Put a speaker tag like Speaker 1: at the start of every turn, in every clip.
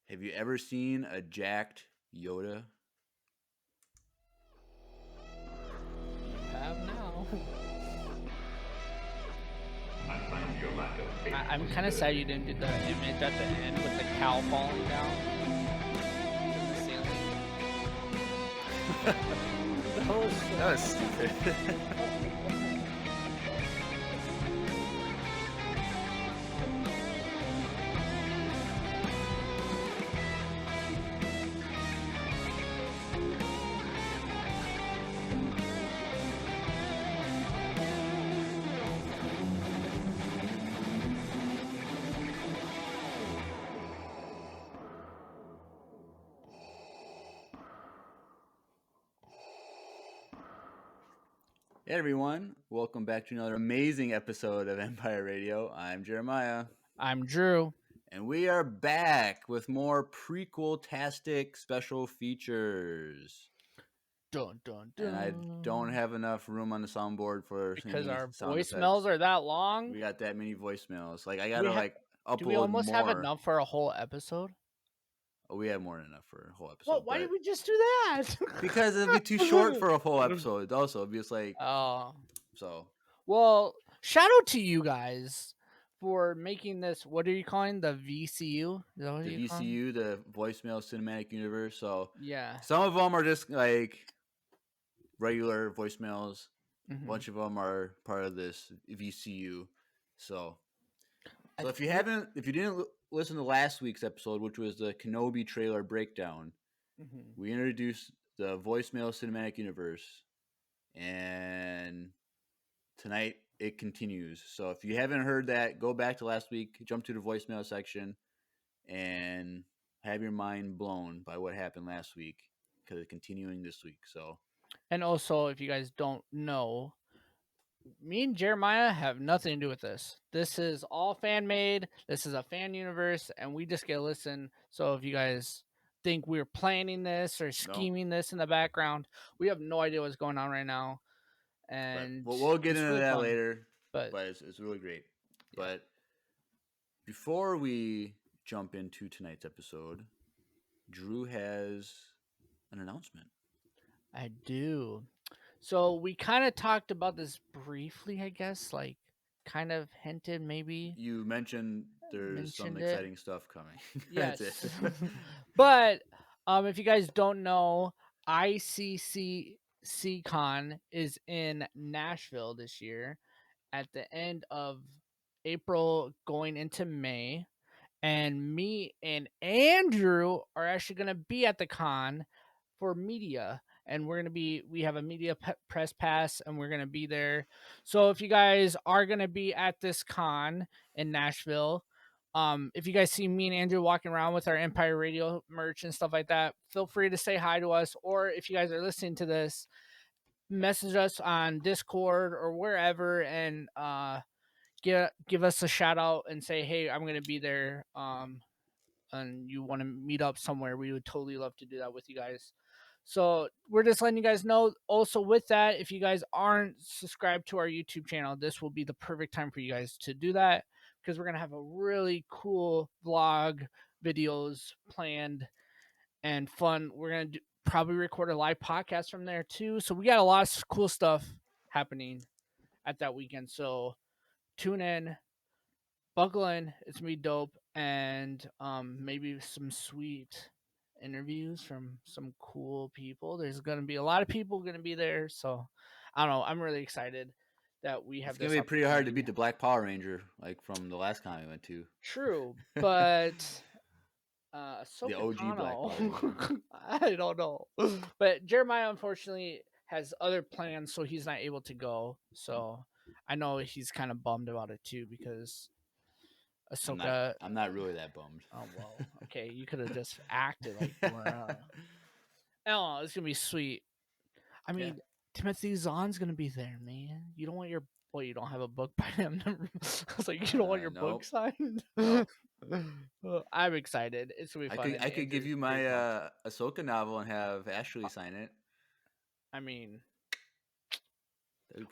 Speaker 1: Have you ever seen a jacked Yoda?
Speaker 2: You have now.
Speaker 3: I find your lack of faith.
Speaker 2: I'm kind of sad you didn't do the image at the end with the cow falling down from the ceiling. That was so
Speaker 1: That was stupid. Hey everyone, welcome back to another amazing episode of Empire Radio. I'm Jeremiah,
Speaker 2: I'm Drew.
Speaker 1: and we are back with more prequel-tastic special features.
Speaker 2: Dun dun dun.
Speaker 1: And I don't have enough room on the soundboard for
Speaker 2: because
Speaker 1: any
Speaker 2: our
Speaker 1: sound
Speaker 2: voicemails
Speaker 1: effects.
Speaker 2: are that long.
Speaker 1: We got that many voicemails. Like I gotta upload
Speaker 2: Do we almost
Speaker 1: more.
Speaker 2: have enough for a whole episode?
Speaker 1: Oh, we have more than enough for a whole episode.
Speaker 2: Why did we just do that?
Speaker 1: Because it'd be too short for a whole episode. Also, it'd be just like so.
Speaker 2: Well, shout out to you guys for making this. What are you calling the VCU? Is that what
Speaker 1: The
Speaker 2: you're calling?
Speaker 1: VCU, the Voicemail Cinematic Universe. So
Speaker 2: Yeah.
Speaker 1: some of them are just like regular voicemails.
Speaker 2: Mhm.
Speaker 1: A bunch of them are part of this VCU. So if you didn't listen to last week's episode, which was the Kenobi trailer breakdown, we introduced the Voicemail Cinematic Universe, and tonight it continues. So if you haven't heard that, go back to last week, jump to the voicemail section, and have your mind blown by what happened last week because it's continuing this week. So,
Speaker 2: and also, if you guys don't know, me and Jeremiah have nothing to do with this. This is all fan made. This is a fan universe, and we just get to listen. So if you guys think we're planning this or scheming this in the background, we have no idea what's going on right now. And
Speaker 1: we'll get
Speaker 2: it's
Speaker 1: into
Speaker 2: really
Speaker 1: that
Speaker 2: fun.
Speaker 1: later.
Speaker 2: But
Speaker 1: it's really great.
Speaker 2: Yeah.
Speaker 1: But before we jump into tonight's episode, Drew has an announcement.
Speaker 2: I do. So we kind of talked about this briefly, I guess, like kind of hinted maybe.
Speaker 1: You mentioned there's some
Speaker 2: Mentioned it.
Speaker 1: exciting stuff coming.
Speaker 2: Yes.
Speaker 1: That's it.
Speaker 2: But if you guys don't know, ICCCCon is in Nashville this year at the end of April going into May. And me and Andrew are actually going to be at the con for media. And we have a media press pass and we're going to be there. So if you guys are going to be at this con in Nashville, if you guys see me and Andrew walking around with our Empire Radio merch and stuff like that, feel free to say hi to us. Or if you guys are listening to this, message us on Discord or wherever and give us a shout out and say, hey, I'm gonna be there. And you want to meet up somewhere, we would totally love to do that with you guys. So we're just letting you guys know. Also, with that, if you guys aren't subscribed to our YouTube channel, this will be the perfect time for you guys to do that because we're gonna have a really cool vlog videos planned and fun. We're gonna probably record a live podcast from there too. So we got a lot of cool stuff happening at that weekend. So tune in, buckle in. It's gonna be dope, and maybe some sweet interviews from some cool people. There's gonna be a lot of people gonna be there, so I don't know. I'm really excited that we have.
Speaker 1: It's gonna be pretty hard to beat the Black Power Ranger, like from the last con we went to.
Speaker 2: True, but
Speaker 1: the OG Black Power Ranger.
Speaker 2: I don't know, but Jeremiah unfortunately has other plans, so he's not able to go. So I know he's kind of bummed about it too because Ahsoka.
Speaker 1: I'm not really that bummed.
Speaker 2: Oh well, okay. You could have just acted like you were. I don't know. It's gonna be sweet. I mean, Timothy Zahn's gonna be there, man. You don't want your you don't have a book by him. I was like, you don't want your book signed.
Speaker 1: Nope.
Speaker 2: I'm excited. It's gonna be fun.
Speaker 1: I could give you my Ahsoka novel and have Ashley sign it.
Speaker 2: I mean,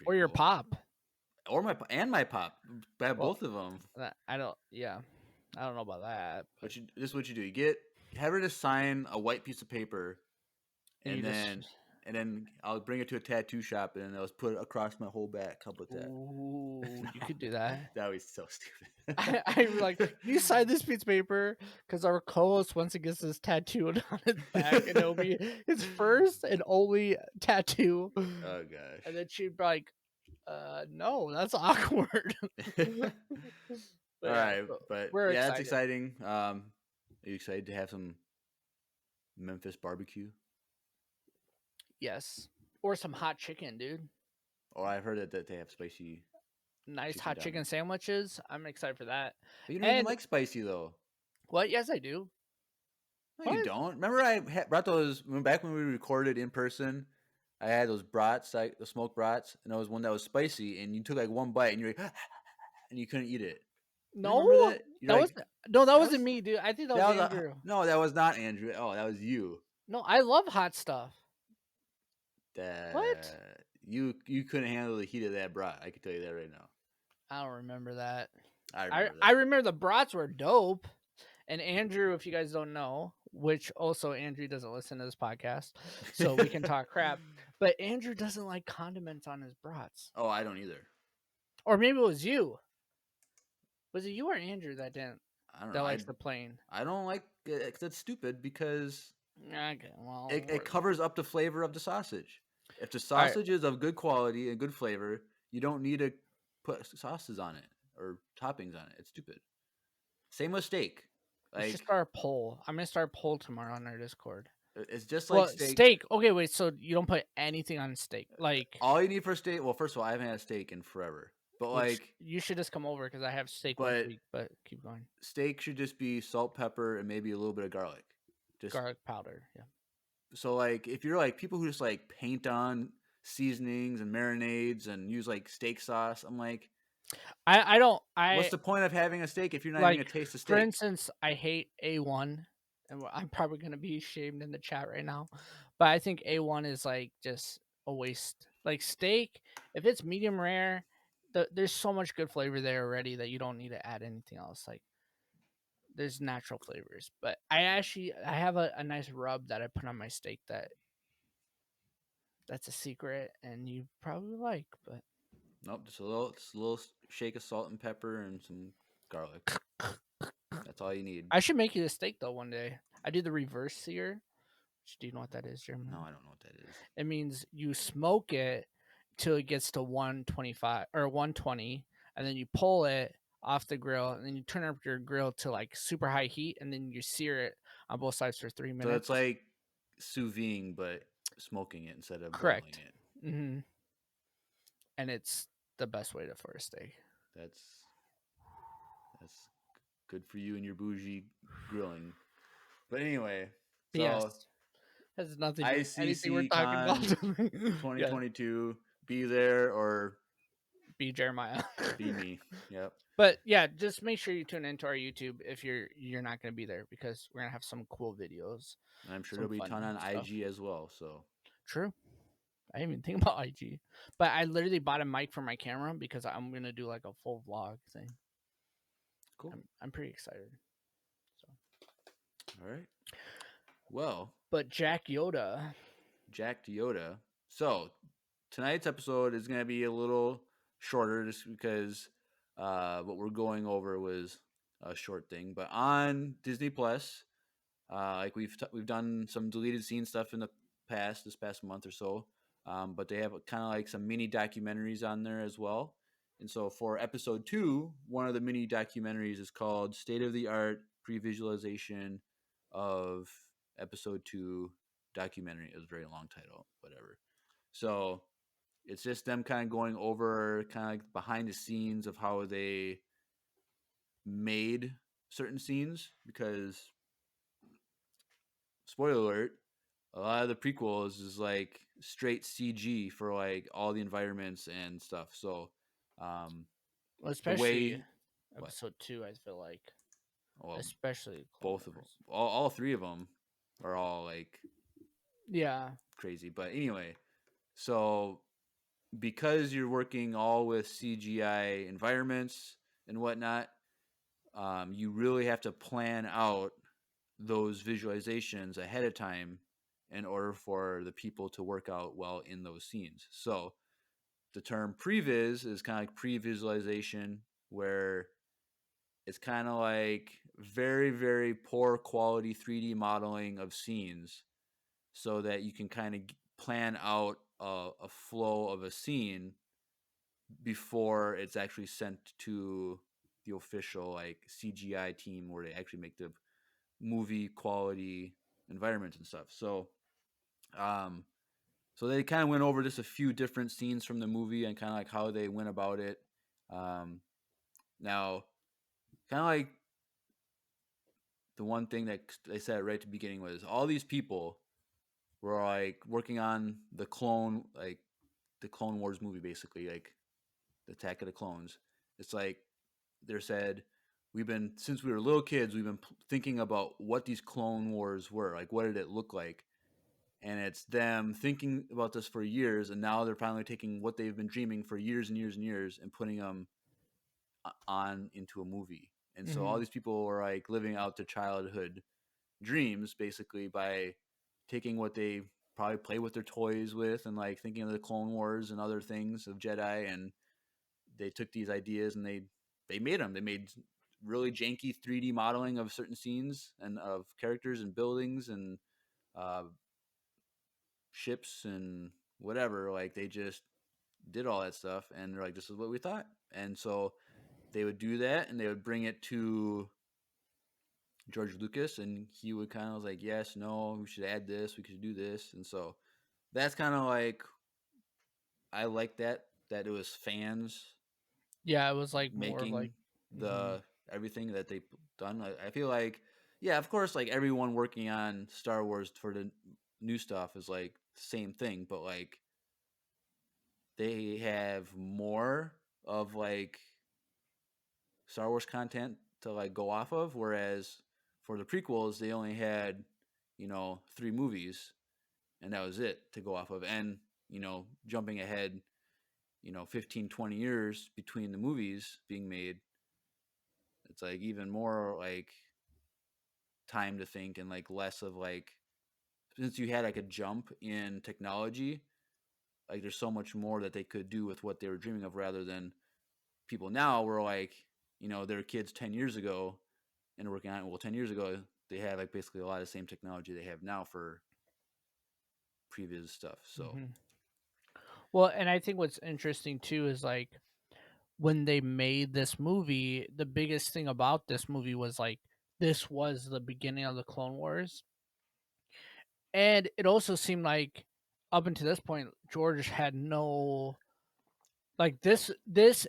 Speaker 1: or
Speaker 2: your pop.
Speaker 1: Or my pop. Both of them.
Speaker 2: I don't. Yeah, I don't know about that.
Speaker 1: This is what you do. You get have her just sign a white piece of paper,
Speaker 2: And
Speaker 1: and
Speaker 2: you
Speaker 1: then
Speaker 2: just
Speaker 1: and then I'll bring it to a tattoo shop, and then I'll put it across my whole back. How about that?
Speaker 2: ooh, you could do that.
Speaker 1: That was so stupid.
Speaker 2: I'm like, you sign this piece of paper because our co-host once he gets his tattooed on his back, and it'll be his first and only tattoo.
Speaker 1: Oh
Speaker 2: And
Speaker 1: gosh.
Speaker 2: then she'd be like, no, that's awkward.
Speaker 1: All
Speaker 2: But yeah,
Speaker 1: right,
Speaker 2: so
Speaker 1: but
Speaker 2: we're
Speaker 1: yeah, that's
Speaker 2: excited.
Speaker 1: exciting. Are you excited to have some Memphis barbecue?
Speaker 2: Yes. Or some hot chicken, dude.
Speaker 1: Oh, I've heard that they have spicy
Speaker 2: Nice
Speaker 1: chicken
Speaker 2: hot
Speaker 1: down
Speaker 2: chicken
Speaker 1: there.
Speaker 2: sandwiches. I'm excited for that.
Speaker 1: But you don't even
Speaker 2: And
Speaker 1: like spicy though.
Speaker 2: what? Yes, I do.
Speaker 1: No, you
Speaker 2: What?
Speaker 1: don't. Remember, I brought those back when we recorded in person. I had those brats, like the smoked brats, and there was one that was spicy, and you took like one bite, and you're like, and you couldn't eat it. You remember
Speaker 2: No,
Speaker 1: that? You're
Speaker 2: that was
Speaker 1: like,
Speaker 2: no, that
Speaker 1: that
Speaker 2: wasn't
Speaker 1: was
Speaker 2: me, dude. I think that was
Speaker 1: that was
Speaker 2: Andrew.
Speaker 1: no, that was not Andrew. Oh, that was you.
Speaker 2: No, I love hot stuff. What?
Speaker 1: That you couldn't handle the heat of that brat. I can tell you that right now.
Speaker 2: I don't remember that.
Speaker 1: I
Speaker 2: I
Speaker 1: remember
Speaker 2: I
Speaker 1: that.
Speaker 2: remember the brats were dope. And Andrew, if you guys don't know, which also Andrew doesn't listen to this podcast, so we can talk crap. But Andrew doesn't like condiments on his brats.
Speaker 1: Oh, I don't either.
Speaker 2: Or maybe it was you. Was it you or Andrew that didn't
Speaker 1: I don't know.
Speaker 2: that likes the plain?
Speaker 1: I don't like it 'cause it's stupid because
Speaker 2: Okay, well,
Speaker 1: it covers up the flavor of the sausage. If the
Speaker 2: all right.
Speaker 1: sausage is of good quality and good flavor, you don't need to put sauces on it or toppings on it. It's stupid. Same with steak.
Speaker 2: We should
Speaker 1: Like
Speaker 2: start a poll. I'm gonna start a poll tomorrow on our Discord.
Speaker 1: it's just like
Speaker 2: Well,
Speaker 1: steak.
Speaker 2: steak. Okay, wait. So you don't put anything on steak, like
Speaker 1: All you need for steak. Well, first of all, I haven't had steak in forever, but
Speaker 2: which
Speaker 1: like,
Speaker 2: you should just come over because I have steak once a
Speaker 1: but
Speaker 2: week. But keep going.
Speaker 1: steak should just be salt, pepper, and maybe a little bit of garlic. Just
Speaker 2: Garlic powder. Yeah.
Speaker 1: so like if you're like people who just like paint on seasonings and marinades and use like steak sauce, I'm like,
Speaker 2: I don't
Speaker 1: what's
Speaker 2: I
Speaker 1: the point of having a steak if you're not even
Speaker 2: like
Speaker 1: gonna taste the
Speaker 2: for
Speaker 1: steak?
Speaker 2: instance, I hate A1, and I'm probably gonna be shamed in the chat right now, but I think A1 is like just a waste. Like steak, if it's medium rare, there's so much good flavor there already that you don't need to add anything else. Like there's natural flavors, but I have a nice rub that I put on my steak that's a secret and you probably like, but
Speaker 1: Nope, just a little shake of salt and pepper and some garlic. That's all you need.
Speaker 2: I should make you a steak though one day. I do the reverse sear. Do you know what that is, Jeremy?
Speaker 1: No, I don't know what that is.
Speaker 2: It means you smoke it till it gets to 125 or 120, and then you pull it off the grill, and then you turn up your grill to like super high heat, and then you sear it on both sides for 3 minutes.
Speaker 1: So it's like sous vide, but smoking it instead of
Speaker 2: correct.
Speaker 1: boiling it.
Speaker 2: Mm-hmm. And it's the best way to for a steak.
Speaker 1: That's good for you and your bougie grilling. But anyway, so
Speaker 2: Yes, has nothing to do with anything we're
Speaker 1: ICC
Speaker 2: talking about.
Speaker 1: Con
Speaker 2: Yeah.
Speaker 1: 2022. Be there or
Speaker 2: Be Jeremiah.
Speaker 1: be me. Yep.
Speaker 2: But yeah, just make sure you tune into our YouTube if you're not going to be there because we're gonna have some cool videos.
Speaker 1: I'm sure
Speaker 2: Some
Speaker 1: there'll be a
Speaker 2: fun
Speaker 1: ton on
Speaker 2: stuff.
Speaker 1: IG as well. So
Speaker 2: True. I didn't even think about IG, but I literally bought a mic for my camera because I'm gonna do like a full vlog thing.
Speaker 1: cool.
Speaker 2: I'm pretty excited. So,
Speaker 1: All right. Well,
Speaker 2: but Jack Yoda.
Speaker 1: So tonight's episode is going to be a little shorter just because what we're going over was a short thing. But on Disney Plus, like we've done some deleted scene stuff in the this past month or so. But they have kind of like some mini documentaries on there as well. And so for episode 2, one of the mini documentaries is called State of the Art Pre-Visualization of Episode 2 Documentary. It was a very long title, whatever. So it's just them kind of going over kind of like behind the scenes of how they made certain scenes because, spoiler alert, a lot of the prequels is like straight CG for like all the environments and stuff. So,
Speaker 2: Well, especially
Speaker 1: what?
Speaker 2: episode 2, I feel like,
Speaker 1: Well,
Speaker 2: especially
Speaker 1: both of them, all 3 of them are all like
Speaker 2: yeah,
Speaker 1: crazy. But anyway, so because you're working all with CGI environments and whatnot, you really have to plan out those visualizations ahead of time in order for the people to work out well in those scenes. So the term previs is kind of like pre-visualization, where it's kind of like very, very poor quality 3D modeling of scenes so that you can kind of plan out a flow of a scene before it's actually sent to the official like CGI team where they actually make the movie quality environments and stuff. Um, so they kind of went over just a few different scenes from the movie and kind of like how they went about it. Now, kind of like the one thing that they said right at the beginning was all these people were like working on the Clone Wars movie, basically like the Attack of the Clones. It's like they said we've been since we were little kids, we've been thinking about what these Clone Wars were, like what did it look like, and it's them thinking about this for years, and now they're finally taking what they've been dreaming for years and years and years and putting them on into a movie. And so all these people were like living out their childhood dreams basically by taking what they probably play with their toys with and like thinking of the Clone Wars and other things of Jedi, and they took these ideas and they made them. They made really janky 3D modeling of certain scenes and of characters and buildings and uh, ships and whatever. Like they just did all that stuff, and they're like, "This is what we thought." And so they would do that, and they would bring it to George Lucas, and he would kind of was like, "Yes, no, we should add this, we should do this," and so that's kind of like I like that it was fans
Speaker 2: Yeah, it was like more of like
Speaker 1: making the everything that they've done. I feel like, yeah, of course, like everyone working on Star Wars for the new stuff is like the same thing, but like they have more of like Star Wars content to like go off of, whereas for the prequels they only had 3 movies and that was it to go off of, and jumping ahead 15, 20 years between the movies being made, it's like even more like time to think and like less of like since you had like a jump in technology, like there's so much more that they could do with what they were dreaming of rather than people now were like they're kids 10 years ago and working on it. Well, 10 years ago they had like basically a lot of the same technology they have now for previous stuff. So
Speaker 2: Well, and I think what's interesting too is like when they made this movie, the biggest thing about this movie was like this was the beginning of the Clone Wars. And it also seemed like up until this point, George had no like this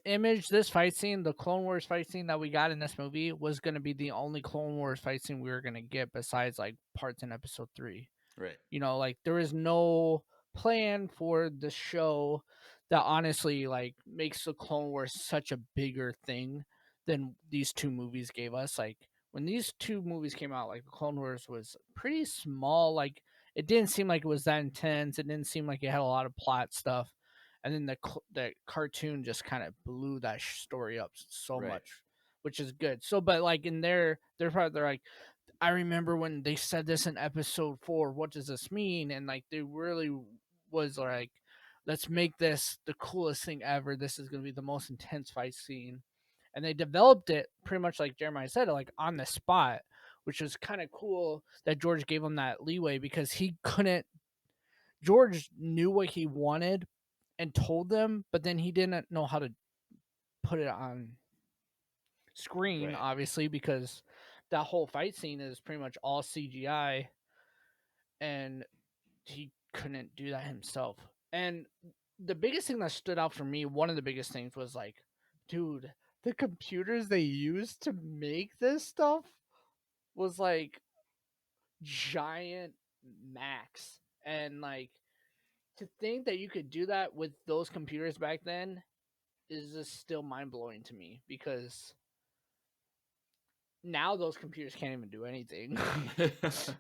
Speaker 2: image, this fight scene, the Clone Wars fight scene that we got in this movie was gonna be the only Clone Wars fight scene we were gonna get besides like parts in episode 3.
Speaker 1: right,
Speaker 2: Like there is no plan for the show that honestly like makes the Clone Wars such a bigger thing than these 2 movies gave us. Like when these 2 movies came out, like the Clone Wars was pretty small. Like it didn't seem like it was that intense. It didn't seem like it had a lot of plot stuff. And then the cartoon just kind of blew that story up so
Speaker 1: right,
Speaker 2: much, which is good. So, but like in their part, they're like, I remember when they said this in episode 4, what does this mean? And like they really was like, let's make this the coolest thing ever. This is gonna be the most intense fight scene. And they developed it pretty much like Jeremiah said, like on the spot, which was kind of cool that George gave him that leeway because he couldn't George knew what he wanted and told them, but then he didn't know how to put it on screen,
Speaker 1: right,
Speaker 2: obviously, because that whole fight scene is pretty much all CGI, and he couldn't do that himself. And the biggest thing that stood out for me, one of the biggest things was like, dude, the computers they used to make this stuff was like giant Macs. And like to think that you could do that with those computers back then is just still mind blowing to me because now those computers can't even do anything.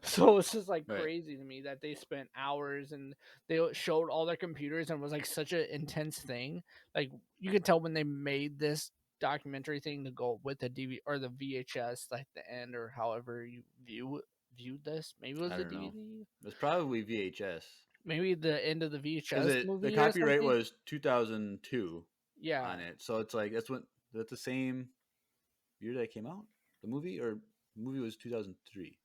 Speaker 2: So it's just like
Speaker 1: right.
Speaker 2: crazy to me that they spent hours and they showed all their computers and it was like such an intense thing. Like you could tell when they made this documentary thing to go with the DVD or the VHS, like the end or however you view viewed this. Maybe it was
Speaker 1: I
Speaker 2: a
Speaker 1: don't know.
Speaker 2: DVD.
Speaker 1: It's probably VHS
Speaker 2: Maybe the end of the
Speaker 1: because
Speaker 2: VHS
Speaker 1: the
Speaker 2: movie or
Speaker 1: copyright
Speaker 2: something.
Speaker 1: was 2002
Speaker 2: Yeah,
Speaker 1: on it, so it's like that's the same year that it came out. The movie was 2003,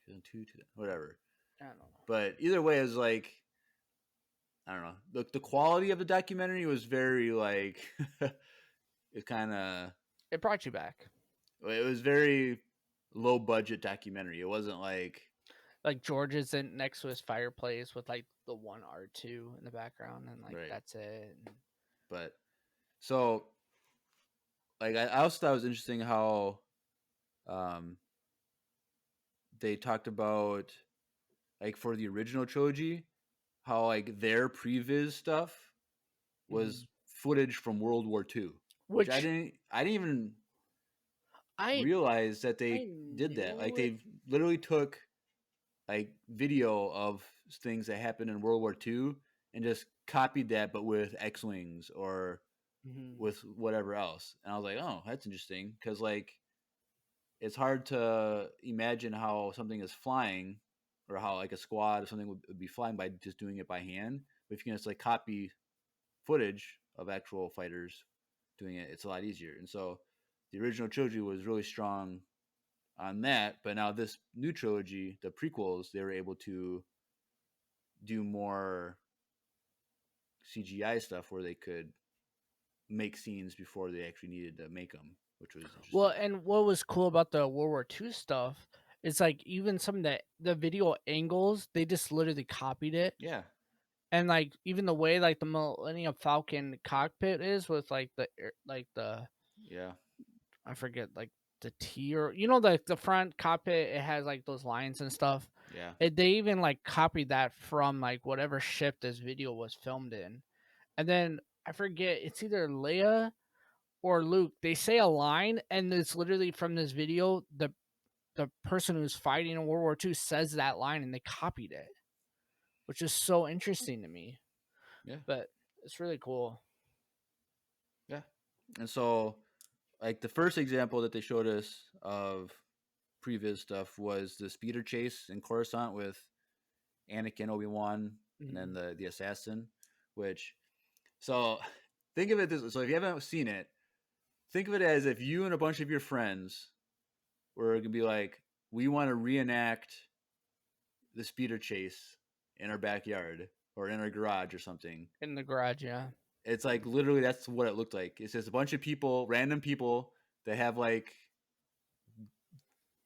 Speaker 1: 2002, whatever.
Speaker 2: I don't know.
Speaker 1: But either way, it's like I don't know. The quality of the documentary was very like it kind of
Speaker 2: It brought you back.
Speaker 1: it was very low budget documentary. It wasn't like
Speaker 2: Like George is in next to his fireplace with like the one R2 in the background, and like
Speaker 1: right.
Speaker 2: that's it. And
Speaker 1: But so like I also thought it was interesting how um they talked about like for the original trilogy how like their previs stuff was footage from World War II, which
Speaker 2: which
Speaker 1: I didn't even
Speaker 2: I
Speaker 1: realize that
Speaker 2: I
Speaker 1: they did that. Like
Speaker 2: knew it.
Speaker 1: they literally took like video of things that happened in World War II and just copied that, but with X-wings or with whatever else. And I was like, oh, that's interesting because like it's hard to imagine how something is flying or how like a squad or something would be flying by just doing it by hand. But if you can just like copy footage of actual fighters doing it, it's a lot easier. And so the original trilogy was really strong on that, but now this new trilogy, the prequels, they were able to do more CGI stuff where they could make scenes before they actually needed to make them, which was interesting.
Speaker 2: Well, and what was cool about the World War II stuff is like even some of the video angles, they just literally copied it.
Speaker 1: Yeah.
Speaker 2: And like even the way like the Millennium Falcon cockpit is with like the
Speaker 1: Yeah.
Speaker 2: I forget like the T or the front cockpit, it has like those lines and stuff.
Speaker 1: Yeah.
Speaker 2: They even like copied that from like whatever ship this video was filmed in. And then I forget, it's either Leia or Luke. They say a line and it's literally from this video. The person who's fighting in World War II says that line and they copied it, which is so interesting to me.
Speaker 1: Yeah.
Speaker 2: But it's really cool.
Speaker 1: Yeah. And so like the first example that they showed us of previs stuff was the speeder chase in Coruscant with Anakin, Obi-Wan, and then the assassin, which so think of it this so if you haven't seen it, think of it as if you and a bunch of your friends were going to be like, we want to reenact the speeder chase in our backyard or in our garage or something.
Speaker 2: In the garage, yeah.
Speaker 1: It's like literally that's what it looked like. It's just a bunch of people, random people that have like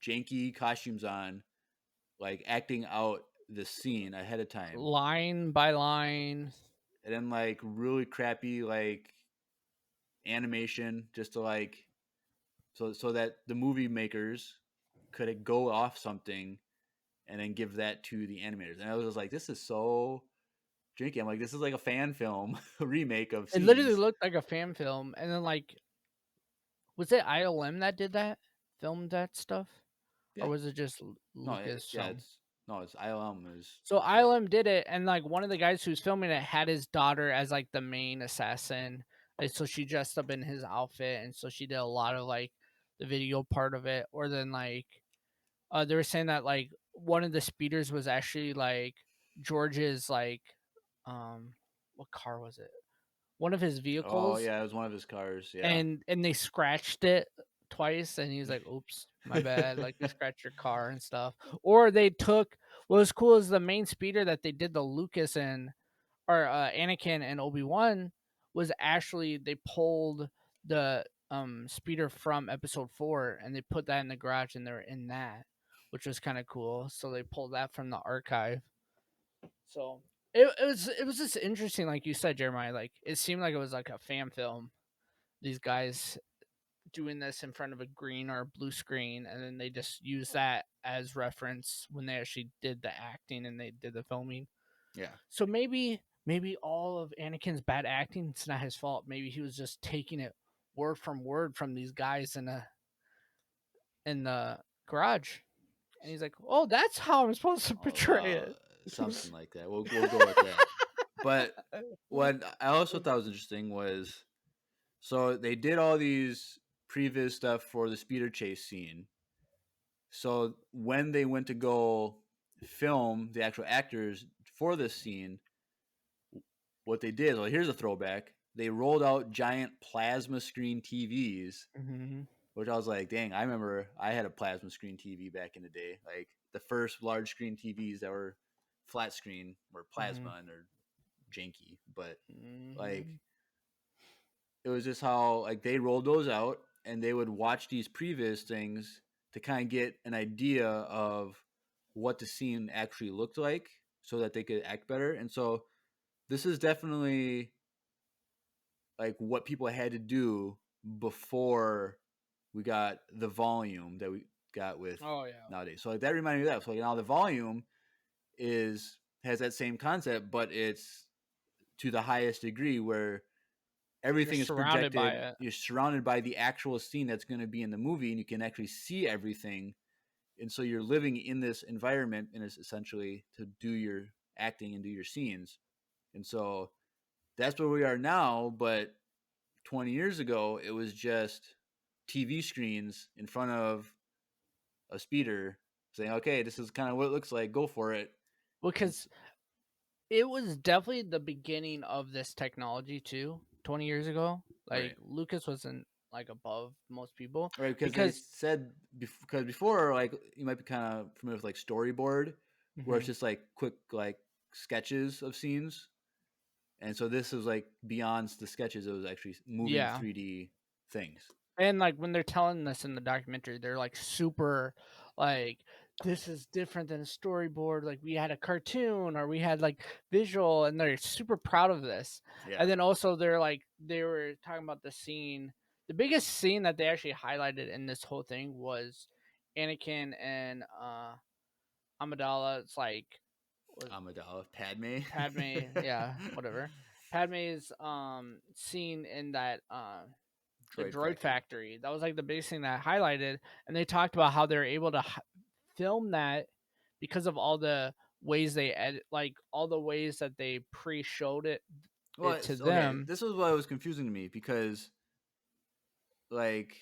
Speaker 1: janky costumes on, like acting out the scene ahead of time.
Speaker 2: Line by line.
Speaker 1: And then like really crappy like animation just to like so that the movie makers could go off something and then give that to the animators. And I was just like, this is so janky. I'm like, this is like a fan film remake of scenes.
Speaker 2: It literally looked like a fan film. And then like, was it ILM that did that? Filmed that stuff?
Speaker 1: Yeah.
Speaker 2: Or was it just
Speaker 1: No,
Speaker 2: Lucas?
Speaker 1: it's ILM is
Speaker 2: So ILM did it, and like one of the guys who's filming it had his daughter as like the main assassin, and so she dressed up in his outfit, and so she did a lot of like the video part of it. Or then like they were saying that like one of the speeders was actually like George's like what car was it? One of his vehicles.
Speaker 1: Oh yeah, it was one of his cars. Yeah.
Speaker 2: And they scratched it twice, and he's like, oops, my bad, like they scratched your car and stuff. Or they took what was cool is the main speeder that they did the Lucas and or Anakin and Obi-Wan was actually they pulled the speeder from episode 4 and they put that in the garage and they're in that, which was kind of cool. So they pulled that from the archive. So it was just interesting, like you said, Jeremiah. Like it seemed like it was like a fan film. These guys doing this in front of a green or a blue screen, and then they just use that as reference when they actually did the acting and they did the filming.
Speaker 1: Yeah.
Speaker 2: So maybe all of Anakin's bad acting, it's not his fault. Maybe he was just taking it word from these guys in the garage. And he's like, "Oh, that's how I'm supposed to portray it."
Speaker 1: Something like that. We'll go with that. But what I also thought was interesting was so they did all these previs stuff for the speeder chase scene, So when they went to go film the actual actors for this scene, what they did, well, here's a throwback. They rolled out giant plasma screen TVs,
Speaker 2: Mm-hmm.
Speaker 1: which I was like, dang, I remember I had a plasma screen TV back in the day. Like the first large screen TVs that were flat screen were plasma and they're janky. But like it was just how like they rolled those out and they would watch these previous things to kind of get an idea of what the scene actually looked like so that they could act better. And so this is definitely like what people had to do before we got the volume that we got with nowadays. So like that reminded me of that. So like now the volume has that same concept, but it's to the highest degree where everything
Speaker 2: You're
Speaker 1: is
Speaker 2: surrounded by
Speaker 1: projected.
Speaker 2: it.
Speaker 1: You're surrounded by the actual scene that's going to be in the movie, and you can actually see everything. And so you're living in this environment, and it's essentially to do your acting and do your scenes. And so that's where we are now. But 20 years ago, it was just TV screens in front of a speeder saying, "Okay, this is kind of what it looks like. Go for it."
Speaker 2: Because it was definitely the beginning of this technology too. 20 years ago, like
Speaker 1: Right.
Speaker 2: Lucas wasn't like above most people,
Speaker 1: Right, because they said because before, like you might be kind of familiar with like storyboard, where it's just like quick like sketches of scenes, and so this is like beyond the sketches. It was actually moving 3D things.
Speaker 2: And like when they're telling this in the documentary, they're like super like this is different than a storyboard. Like we had a cartoon or we had like visual, and they're super proud of this.
Speaker 1: Yeah.
Speaker 2: And then also they were talking about the scene. The biggest scene that they actually highlighted in this whole thing was Anakin and Amidala. It's like
Speaker 1: Amidala, Padme.
Speaker 2: yeah, whatever. Padme's scene in that the Droid Factory. That was like the biggest thing that I highlighted, and they talked about how they're able to film that because of all the ways they edit, like all the ways that they pre-showed it to them.
Speaker 1: This was what was confusing to me because, like,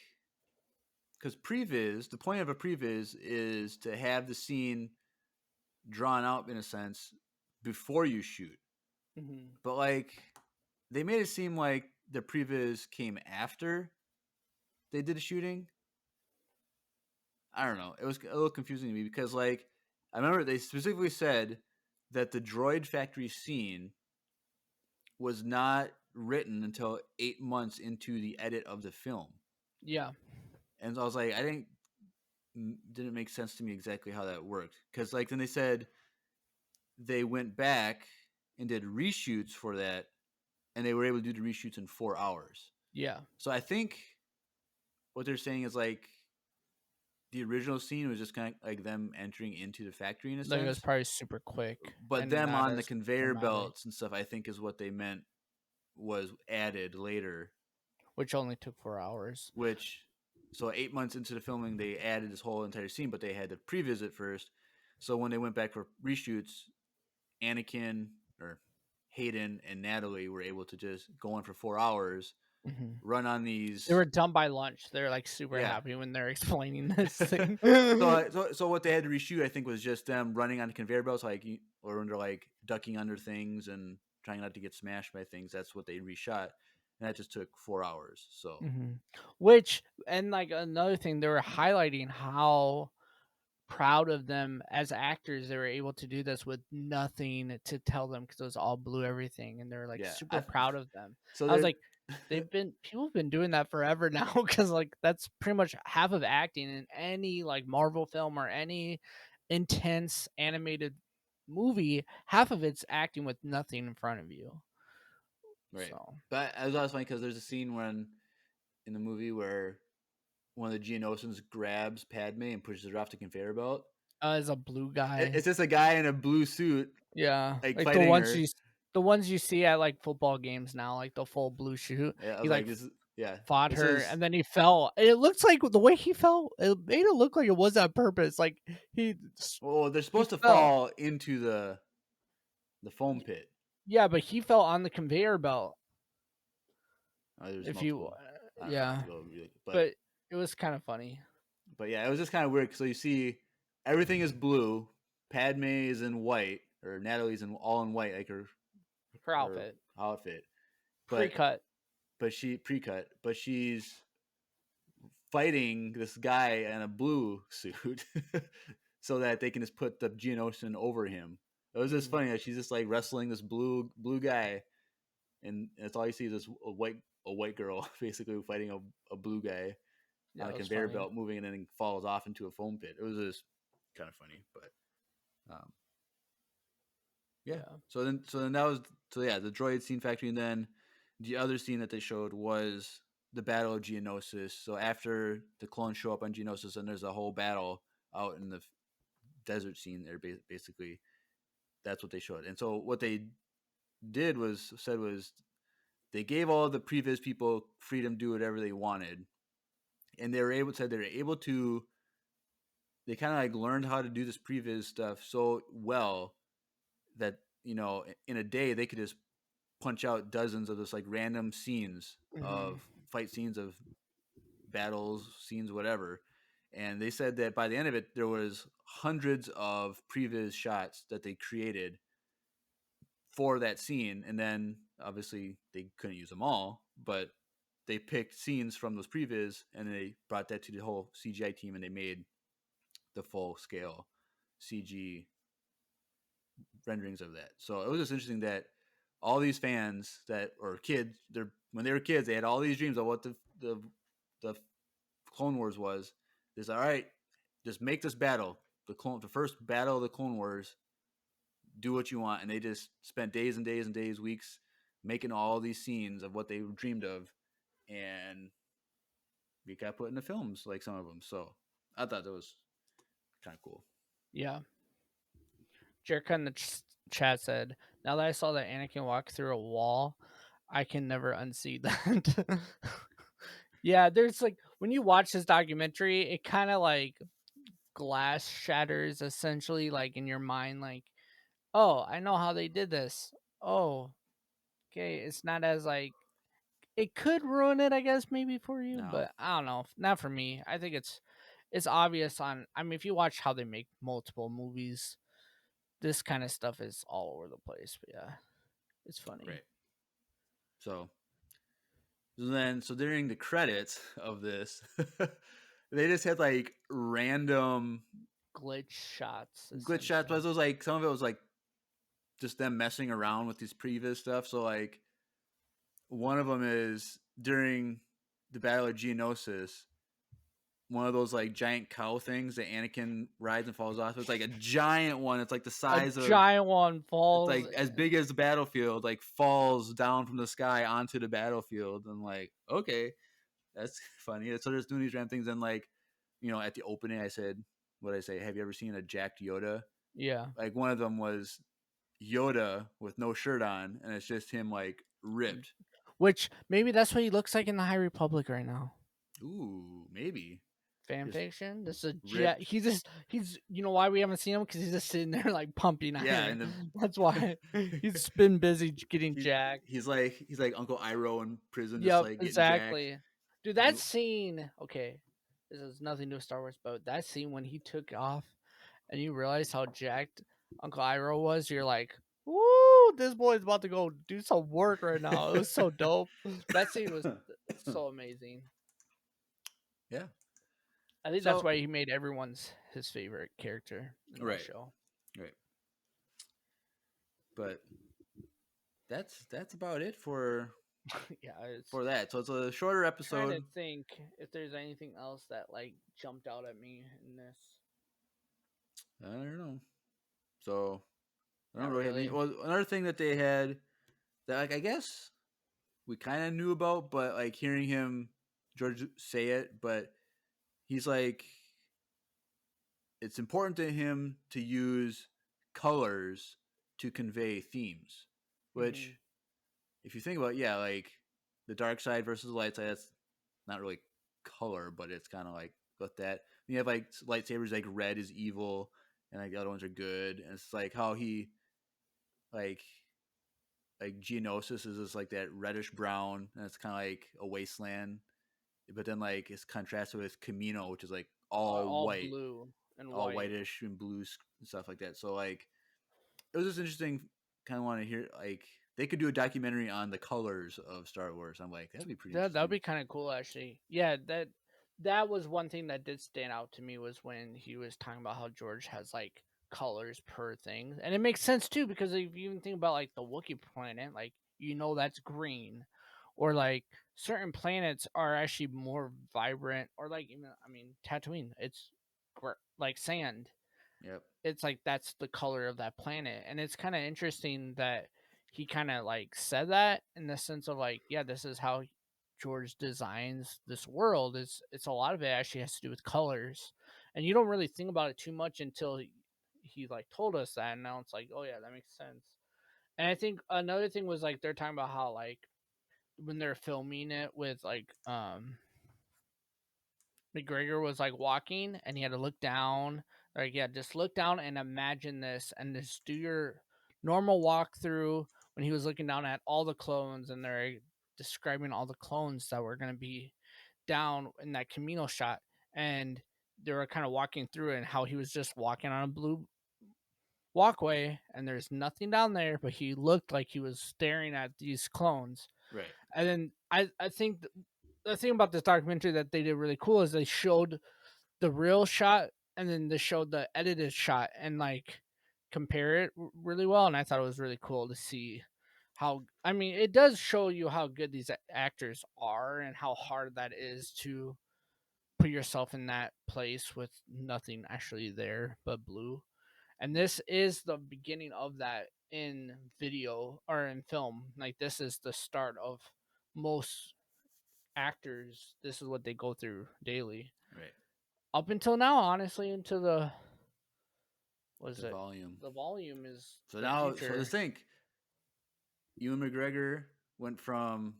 Speaker 1: because previs, the point of a previs is to have the scene drawn out in a sense before you shoot. But like, they made it seem like the previs came after they did the shooting. I don't know. It was a little confusing to me because, like, I remember they specifically said that the Droid Factory scene was not written until 8 months into the edit of the film.
Speaker 2: Yeah.
Speaker 1: And so I was like, didn't make sense to me exactly how that worked. Because, like, then they said they went back and did reshoots for that, and they were able to do the reshoots in 4 hours.
Speaker 2: Yeah.
Speaker 1: So I think what they're saying is, like, the original scene was just kind of like them entering into the factory in a sense.
Speaker 2: It was probably super quick.
Speaker 1: But them on the conveyor belts and stuff, I think is what they meant was added later.
Speaker 2: Which only took 4 hours.
Speaker 1: So 8 months into the filming, they added this whole entire scene, but they had to pre-visit first. So when they went back for reshoots, Anakin or Hayden and Natalie were able to just go in for 4 hours, run on these.
Speaker 2: They were done by lunch. They're like super happy when they're explaining this thing.
Speaker 1: So what they had to reshoot, I think, was just them running on the conveyor belts, like, or when they're like ducking under things and trying not to get smashed by things. That's what they reshot, and that just took 4 hours. So,
Speaker 2: which, and like another thing, they were highlighting how proud of them as actors they were able to do this with nothing to tell them because it was all blue everything, and they're like super proud of them. So I was like, people have been doing that forever now because like that's pretty much half of acting in any like Marvel film or any intense animated movie. Half of it's acting with nothing in front of you.
Speaker 1: Right. So. But it was always funny because there's a scene in the movie where one of the Geonosians grabs Padme and pushes her off the conveyor belt.
Speaker 2: As a blue guy.
Speaker 1: It's just a guy in a blue suit.
Speaker 2: Yeah.
Speaker 1: Like
Speaker 2: the ones you see at like football games now, like the full blue suit.
Speaker 1: Yeah,
Speaker 2: he fought her and then he fell. It looks like the way he fell, it made it look like it was on purpose. Like they're
Speaker 1: supposed to fall into the foam pit.
Speaker 2: Yeah, but he fell on the conveyor belt.
Speaker 1: But
Speaker 2: it was kind of funny.
Speaker 1: but yeah, it was just kind of weird. So you see, everything is blue. Padme is in white, or Natalie's all in white, like
Speaker 2: Her
Speaker 1: her
Speaker 2: outfit
Speaker 1: outfit. But
Speaker 2: pre-cut.
Speaker 1: she pre-cut, but she's fighting this guy in a blue suit, so that they can just put the Geonosian over him. It was just funny that she's just like wrestling this blue guy, and that's all you see is this a white girl basically fighting a blue guy on a conveyor belt moving, and then falls off into a foam pit. It was just kind of funny, but yeah. So then that was the droid scene factory, and then the other scene that they showed was the Battle of Geonosis. So after the clones show up on Geonosis, and there's a whole battle out in the desert scene there, basically. That's what they showed. And so what they said was they gave all the previs people freedom to do whatever they wanted, and they were able to. They kind of like learned how to do this previs stuff so well that in a day they could just punch out dozens of this like random scenes of fight scenes of battles, scenes, whatever. And they said that by the end of it, there was hundreds of previs shots that they created for that scene. And then obviously they couldn't use them all, but they picked scenes from those previs and they brought that to the whole CGI team, and they made the full scale CG renderings of that. So it was just interesting that all these fans that or kids, when they were kids, they had all these dreams of what the Clone Wars was. Is all right, just make this battle the first battle of the Clone Wars. Do what you want, and they just spent days and days and days, weeks, making all these scenes of what they dreamed of, and we got put in the films, like some of them. So I thought that was kind of cool.
Speaker 2: Yeah. Jerka in the chat said, "Now that I saw that Anakin walk through a wall, I can never unsee that." Yeah, there's like when you watch this documentary, it kind of like glass shatters essentially, like in your mind, like, oh, I know how they did this. Oh, okay, it's not as like it could ruin it, I guess, maybe for you,
Speaker 1: No.
Speaker 2: but I don't know, not for me. I think it's obvious on. I mean, if you watch how they make multiple movies, this kind of stuff is all over the place. But yeah, it's funny.
Speaker 1: Right. So during the credits of this, they just had like random
Speaker 2: Glitch shots.
Speaker 1: but it was like some of it was like just them messing around with these previous stuff. So like one of them is during the Battle of Geonosis, one of those like giant cow things that Anakin rides and falls off. It's like a giant one. It's like the size of
Speaker 2: giant one falls.
Speaker 1: It's like as big as the battlefield, like falls down from the sky onto the battlefield. And like, okay, that's funny. So they're just doing these random things. And like, at the opening, I said, what did I say? Have you ever seen a jacked Yoda?
Speaker 2: Yeah.
Speaker 1: Like one of them was Yoda with no shirt on, and it's just him like ripped.
Speaker 2: Which maybe that's what he looks like in the High Republic right now.
Speaker 1: Ooh, maybe.
Speaker 2: Fan fiction. This is he's you know why we haven't seen him, because he's just sitting there like pumping iron. That's why he's been busy getting jacked.
Speaker 1: He's like Uncle Iroh in prison.
Speaker 2: Yeah,
Speaker 1: like
Speaker 2: exactly. Jacked. Dude, that scene. Okay, this has nothing to do with Star Wars, but that scene when he took off and you realize how jacked Uncle Iroh was, you're like, woo, this boy's about to go do some work right now. It was so dope. That scene was so amazing.
Speaker 1: Yeah.
Speaker 2: I think that's why he made everyone's his favorite character in the show.
Speaker 1: Right. But that's about it for for that. So it's a shorter episode.
Speaker 2: I'm trying to think if there's anything else that like jumped out at me in this.
Speaker 1: I don't know. So I don't really have any. Well, another thing that they had that like I guess we kind of knew about, but like hearing him George say it, but he's like it's important to him to use colors to convey themes, which if you think about like the dark side versus the light side, that's not really color, but it's kind of like with that. And you have like lightsabers, like red is evil and like the other ones are good, and it's like how he like Geonosis is just like that reddish brown, and it's kind of like a wasteland, but then like it's contrasted with Camino, which is like all
Speaker 2: all
Speaker 1: white,
Speaker 2: blue and
Speaker 1: all
Speaker 2: white.
Speaker 1: whitish and blue and stuff like that. So like it was just interesting. Kind of want to hear like they could do a documentary on the colors of Star Wars. I'm like that'd be pretty
Speaker 2: That
Speaker 1: interesting.
Speaker 2: would be kind of cool, actually. Yeah, that was one thing that did stand out to me was when he was talking about how George has like colors per thing, and it makes sense too because if you even think about like the Wookiee planet, like that's green, or like certain planets are actually more vibrant, or like even Tatooine, it's like sand.
Speaker 1: Yep.
Speaker 2: It's like that's the color of that planet, and it's kind of interesting that he kind of like said that in the sense of like, yeah, this is how George designs this world. It's a lot of it actually has to do with colors, and you don't really think about it too much until he like told us that, and now it's like, oh yeah, that makes sense. And I think another thing was like they're talking about how like when they're filming it with like McGregor was like walking and he had to look down. Like, yeah, just look down and imagine this and just do your normal walkthrough when he was looking down at all the clones and they're describing all the clones that were going to be down in that Camino shot. And they were kind of walking through it and how he was just walking on a blue walkway and there's nothing down there, but he looked like he was staring at these clones.
Speaker 1: Right.
Speaker 2: And then I think the thing about this documentary that they did really cool is they showed the real shot and then they showed the edited shot and like compare it really well, and I thought it was really cool to see how it does show you how good these actors are and how hard that is to put yourself in that place with nothing actually there but blue. And this is the beginning of that in video or in film. Like this is the start of most actors. This is what they go through daily
Speaker 1: Right.
Speaker 2: up until now, honestly, into the
Speaker 1: The volume.
Speaker 2: the volume is
Speaker 1: So
Speaker 2: the
Speaker 1: now, so
Speaker 2: future.
Speaker 1: let's think. Ewan McGregor went from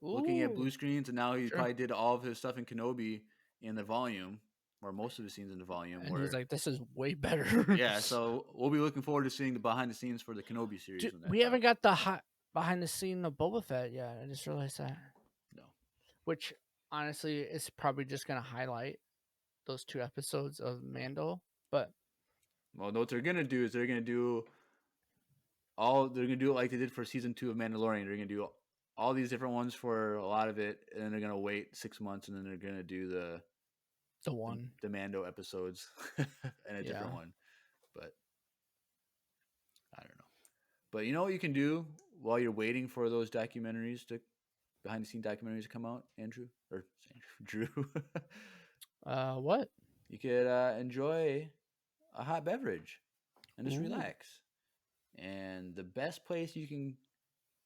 Speaker 1: looking at
Speaker 2: Ooh,
Speaker 1: blue screens, and now he
Speaker 2: sure.
Speaker 1: probably did all of his stuff in Kenobi in the volume, or most of the scenes in the volume.
Speaker 2: And
Speaker 1: where
Speaker 2: he's like, "This is way better."
Speaker 1: yeah, so we'll be looking forward to seeing the behind the scenes for the Kenobi series.
Speaker 2: Dude,
Speaker 1: When that
Speaker 2: we haven't
Speaker 1: drops.
Speaker 2: got the behind the scene of Boba Fett yet. I just realized that.
Speaker 1: No.
Speaker 2: Which honestly is probably just gonna highlight those 2 episodes of Mando. But
Speaker 1: Well, what they're gonna do is they're gonna do it like they did for season 2 of Mandalorian. They're gonna do all these different ones for a lot of it, and then they're gonna wait 6 months, and then they're gonna do the Mando episodes and a different one. But I don't know. But you know what you can do while you're waiting for those documentaries to behind the scene documentaries to come out, Andrew or Drew.
Speaker 2: what?
Speaker 1: You could enjoy a hot beverage and just relax. And the best place you can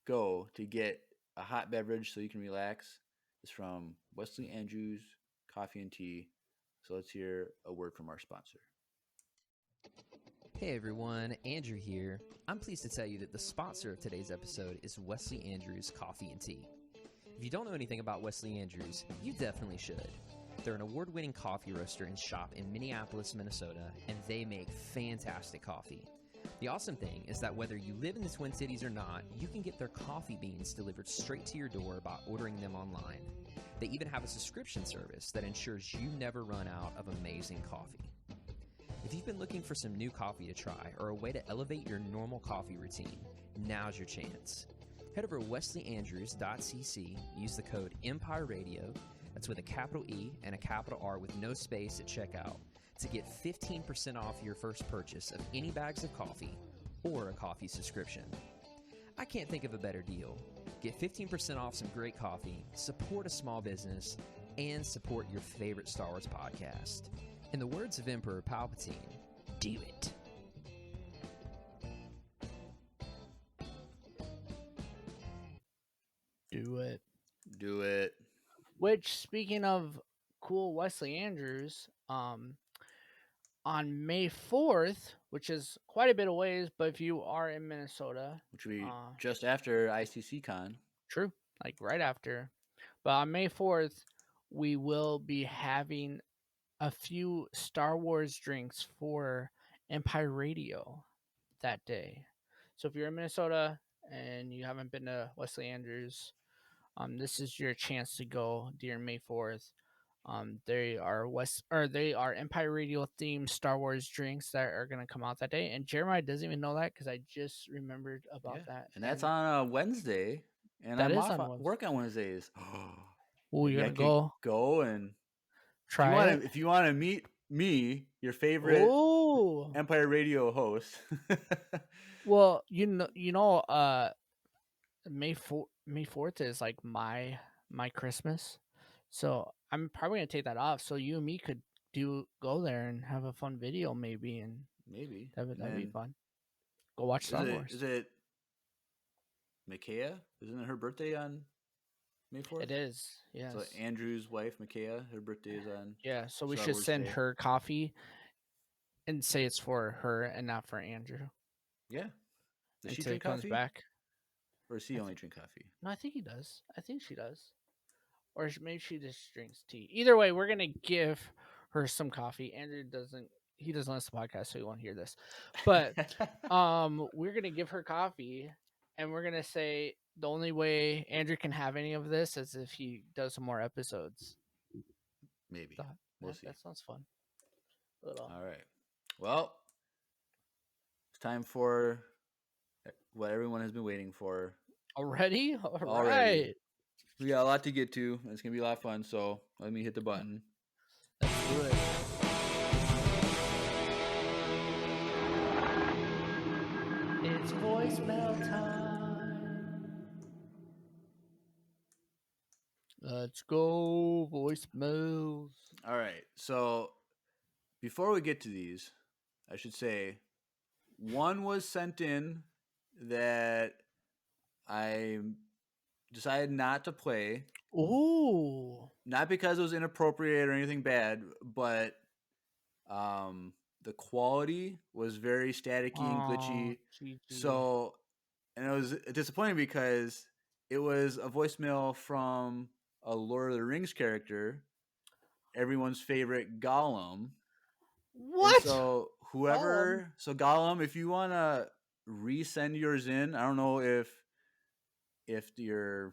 Speaker 1: go to get a hot beverage so you can relax is from Wesley Andrews Coffee and Tea. So let's hear a word from our sponsor.
Speaker 4: Hey everyone, Andrew here. I'm pleased to tell you that the sponsor of today's episode is Wesley Andrews Coffee and Tea. If you don't know anything about Wesley Andrews, you definitely should. They're an award-winning coffee roaster and shop in Minneapolis, Minnesota, and they make fantastic coffee. The awesome thing is that whether you live in the Twin Cities or not, you can get their coffee beans delivered straight to your door by ordering them online. They even have a subscription service that ensures you never run out of amazing coffee. If you've been looking for some new coffee to try or a way to elevate your normal coffee routine, now's your chance. Head over to wesleyandrews.cc, use the code Empire Radio, that's with a capital E and a capital R with no space at checkout, to get 15% off your first purchase of any bags of coffee or a coffee subscription. I can't think of a better deal. Get 15% off some great coffee, support a small business, and support your favorite Star Wars podcast. In the words of Emperor Palpatine, do it.
Speaker 2: Do it.
Speaker 1: Do it.
Speaker 2: Which, speaking of cool Wesley Andrews, on May 4th, which is quite a bit of ways, but if you are in Minnesota,
Speaker 1: Which will be just after ICC Con.
Speaker 2: True, like right after. But on May 4th, we will be having a few Star Wars drinks for Empire Radio that day. So if you're in Minnesota and you haven't been to Wesley Andrews, this is your chance to go during May 4th. They are Empire Radio themed Star Wars drinks that are gonna come out that day, and Jeremiah doesn't even know that because I just remembered about that.
Speaker 1: And that's on a Wednesday, and
Speaker 2: That
Speaker 1: I'm
Speaker 2: is
Speaker 1: off
Speaker 2: on Wednesday.
Speaker 1: work on Wednesdays.
Speaker 2: Oh,
Speaker 1: Maybe
Speaker 2: you're
Speaker 1: I
Speaker 2: gonna
Speaker 1: could
Speaker 2: go
Speaker 1: and
Speaker 2: try it?
Speaker 1: if you want to meet me, your favorite
Speaker 2: Oh,
Speaker 1: Empire Radio host.
Speaker 2: well, May 4th is like my Christmas, so I'm probably gonna take that off. So you and me could go there and have a fun video maybe, and
Speaker 1: Maybe.
Speaker 2: that'd
Speaker 1: And
Speaker 2: be
Speaker 1: then
Speaker 2: fun. Go watch Star Wars.
Speaker 1: is it Micaiah? Isn't it her birthday on May 4th?
Speaker 2: It is, yes.
Speaker 1: So Andrew's wife, Micaiah, her birthday is on
Speaker 2: Yeah, so we
Speaker 1: Star
Speaker 2: should
Speaker 1: Wars
Speaker 2: send
Speaker 1: Day.
Speaker 2: her coffee and say it's for her and not for Andrew.
Speaker 1: Yeah. Does she
Speaker 2: Until he
Speaker 1: drink
Speaker 2: comes
Speaker 1: coffee?
Speaker 2: back.
Speaker 1: Or does he only drink coffee?
Speaker 2: No, I think he does. I think she does. Or maybe she just drinks tea. Either way, we're gonna give her some coffee. Andrew doesn't. He doesn't listen to the podcast, so he won't hear this. But we're gonna give her coffee, and we're gonna say the only way Andrew can have any of this is if he does some more episodes.
Speaker 1: Maybe.
Speaker 2: So,
Speaker 1: We'll see.
Speaker 2: That sounds fun.
Speaker 1: All right. Well, it's time for what everyone has been waiting for.
Speaker 2: Already? All
Speaker 1: Already.
Speaker 2: right.
Speaker 1: We got a lot to get to. It's going to be a lot of fun. So let me hit the button.
Speaker 2: Let's do it. It's voicemail time. Let's go, voicemails.
Speaker 1: All right. So before we get to these, I should say one was sent in that I decided not to play.
Speaker 2: Ooh.
Speaker 1: Not because it was inappropriate or anything bad, but the quality was very staticky and glitchy.
Speaker 2: GG.
Speaker 1: So, and it was disappointing because it was a voicemail from a Lord of the Rings character, everyone's favorite Gollum.
Speaker 2: What?
Speaker 1: And so Gollum, if you want to resend yours in, I don't know if your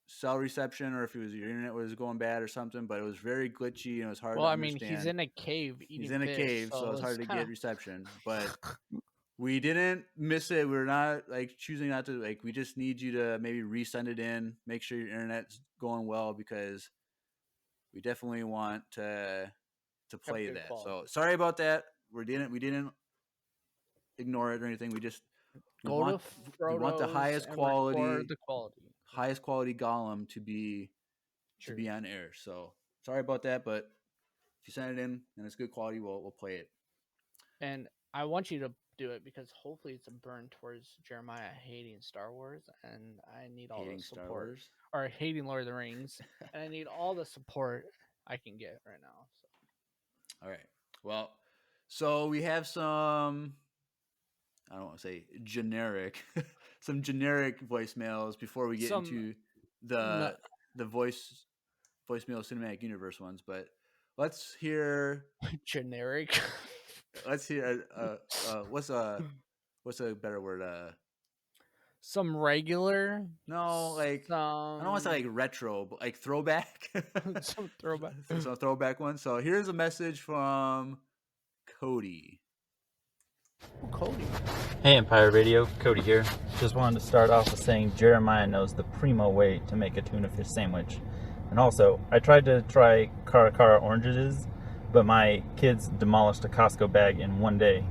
Speaker 1: cell reception or if it was your internet was going bad or something, but it was very glitchy and it was hard to understand.
Speaker 2: He's in a cave eating
Speaker 1: He's in a
Speaker 2: fish,
Speaker 1: cave, so it's hard to get reception. But we didn't miss it. We're not choosing not to. We just need you to maybe resend it in. Make sure your internet's going well because we definitely want to play that.
Speaker 2: quality.
Speaker 1: So sorry about that. We didn't ignore it or anything. We just we want the highest quality Gollum to be on air. So sorry about that, but if you send it in and it's good quality, we'll play it.
Speaker 2: And I want you to do it because hopefully it's a burn towards Jeremiah hating Star Wars, and I need all the support. Or hating Lord of the Rings, and I need all the support I can get right now. So.
Speaker 1: All right. Well, so we have some, I don't want to say generic, some generic voicemails before we get into the voicemail cinematic universe ones. But let's hear
Speaker 2: generic.
Speaker 1: Let's hear what's a better word?
Speaker 2: Some regular.
Speaker 1: No, I don't want to say retro, but throwback.
Speaker 2: Some throwback.
Speaker 1: Some throwback one. So here's a message from Cody.
Speaker 2: Cody.
Speaker 5: Hey Empire Radio, Cody here. Just wanted to start off with saying Jeremiah knows the primo way to make a tuna fish sandwich. And also, I tried to try Cara oranges, but my kids demolished a Costco bag in one day.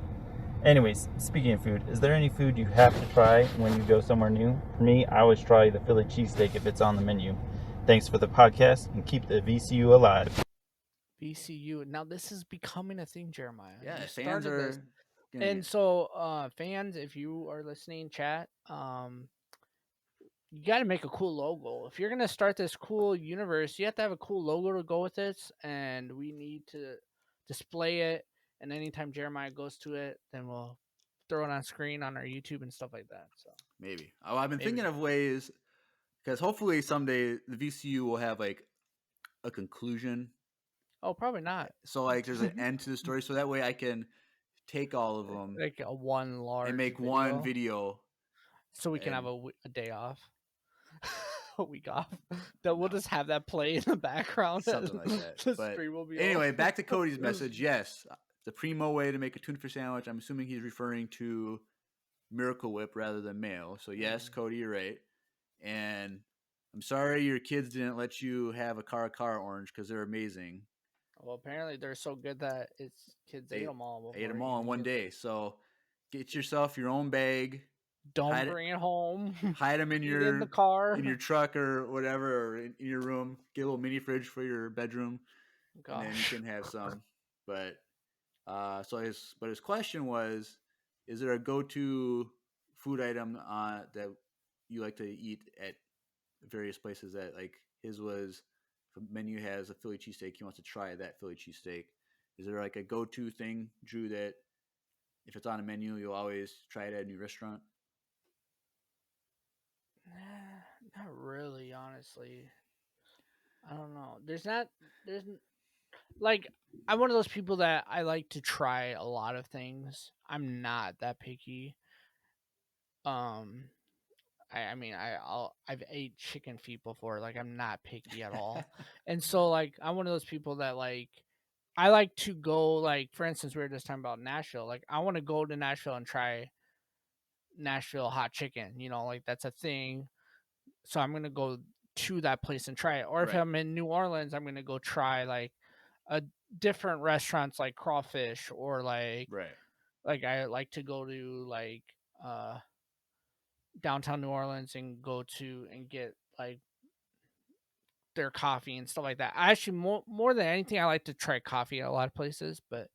Speaker 5: Anyways, speaking of food, is there any food you have to try when you go somewhere new? For me, I always try the Philly cheesesteak if it's on the menu. Thanks for the podcast and keep the VCU alive.
Speaker 2: VCU. Now this is becoming a thing, Jeremiah.
Speaker 1: Yeah, fans are.
Speaker 2: And so, fans, if you are listening, chat, you got to make a cool logo. If you're gonna start this cool universe, you have to have a cool logo to go with this, and we need to display it. And anytime Jeremiah goes to it, then we'll throw it on screen on our YouTube and stuff like that. So
Speaker 1: maybe. I've been thinking of ways because hopefully someday the VCU will have a conclusion.
Speaker 2: Oh, probably not.
Speaker 1: So there's an end to the story, so that way I can take all of them
Speaker 2: like a one large
Speaker 1: and make
Speaker 2: video.
Speaker 1: one video,
Speaker 2: so we can have a day off. a week off. That we'll
Speaker 1: No.
Speaker 2: just have that play in the background.
Speaker 1: Something like that.
Speaker 2: The
Speaker 1: But
Speaker 2: stream will be
Speaker 1: anyway,
Speaker 2: over.
Speaker 1: back to Cody's message. Yes, the primo way to make a tuna fish sandwich. I'm assuming he's referring to Miracle Whip rather than mayo. So yes, Cody, you're right. And I'm sorry your kids didn't let you have a cara orange because they're amazing.
Speaker 2: Well, apparently they're so good that it's kids ate them all.
Speaker 1: Ate them all in one day. So get yourself your own bag.
Speaker 2: Don't bring it home.
Speaker 1: Hide them in
Speaker 2: Eat it in the car,
Speaker 1: in your truck or whatever, or in your room. Get a little mini fridge for your bedroom, and then you can have some. But his question was, is there a go-to food item that you like to eat at various places? That like his was, the menu has a Philly cheesesteak. He wants to try that Philly cheesesteak. Is there like a go-to thing, Drew, that if it's on a menu, you'll always try it at a new restaurant?
Speaker 2: Not really, honestly. I don't know. Like, I'm one of those people that I like to try a lot of things. I'm not that picky. I mean, I've ate chicken feet before. Like, I'm not picky at all. And so, like, I'm one of those people that, like, I like to go, like, for instance, we were just talking about Nashville. Like, I want to go to Nashville and try Nashville hot chicken. You know, like, that's a thing. So I'm going to go to that place and try it. Or if I'm in New Orleans, I'm going to go try, like, a different restaurants like Crawfish, or like I like to go to like downtown New Orleans and go to and get like their coffee and stuff like that. I actually more than anything I like to try coffee at a lot of places, but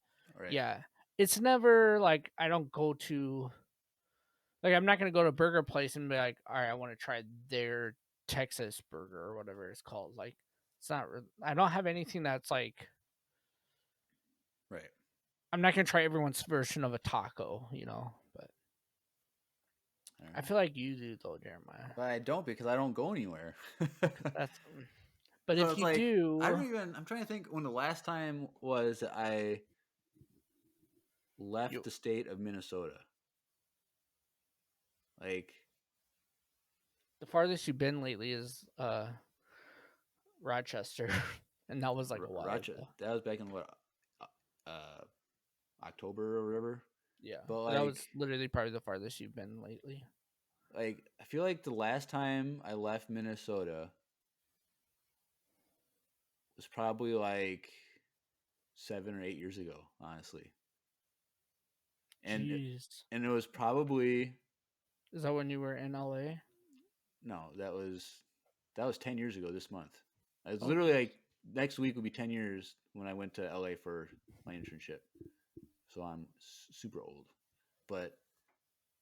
Speaker 2: yeah, it's never like I don't go to, like, I'm not going to go to a burger place and be like, all right, I want to try their Texas burger or whatever it's called. Like, it's not I don't have anything that's like, I'm not going to try everyone's version of a taco, you know, but I feel like you do though, Jeremiah.
Speaker 1: But I don't, because I don't go anywhere.
Speaker 2: But so if you do,
Speaker 1: I'm trying to think when the last time was that I left the state of Minnesota. Like,
Speaker 2: the farthest you've been lately is Rochester, and that was like a while ago.
Speaker 1: That was back in what, October or whatever.
Speaker 2: Yeah,
Speaker 1: but like,
Speaker 2: that was literally probably the farthest you've been lately.
Speaker 1: Like, I feel like the last time I left Minnesota was probably like 7 or 8 years ago, honestly. And it was probably.
Speaker 2: Is that when you were in LA?
Speaker 1: No, that was 10 years ago this month. It's literally like next week will be 10 years when I went to LA for my internship. So I'm super old. But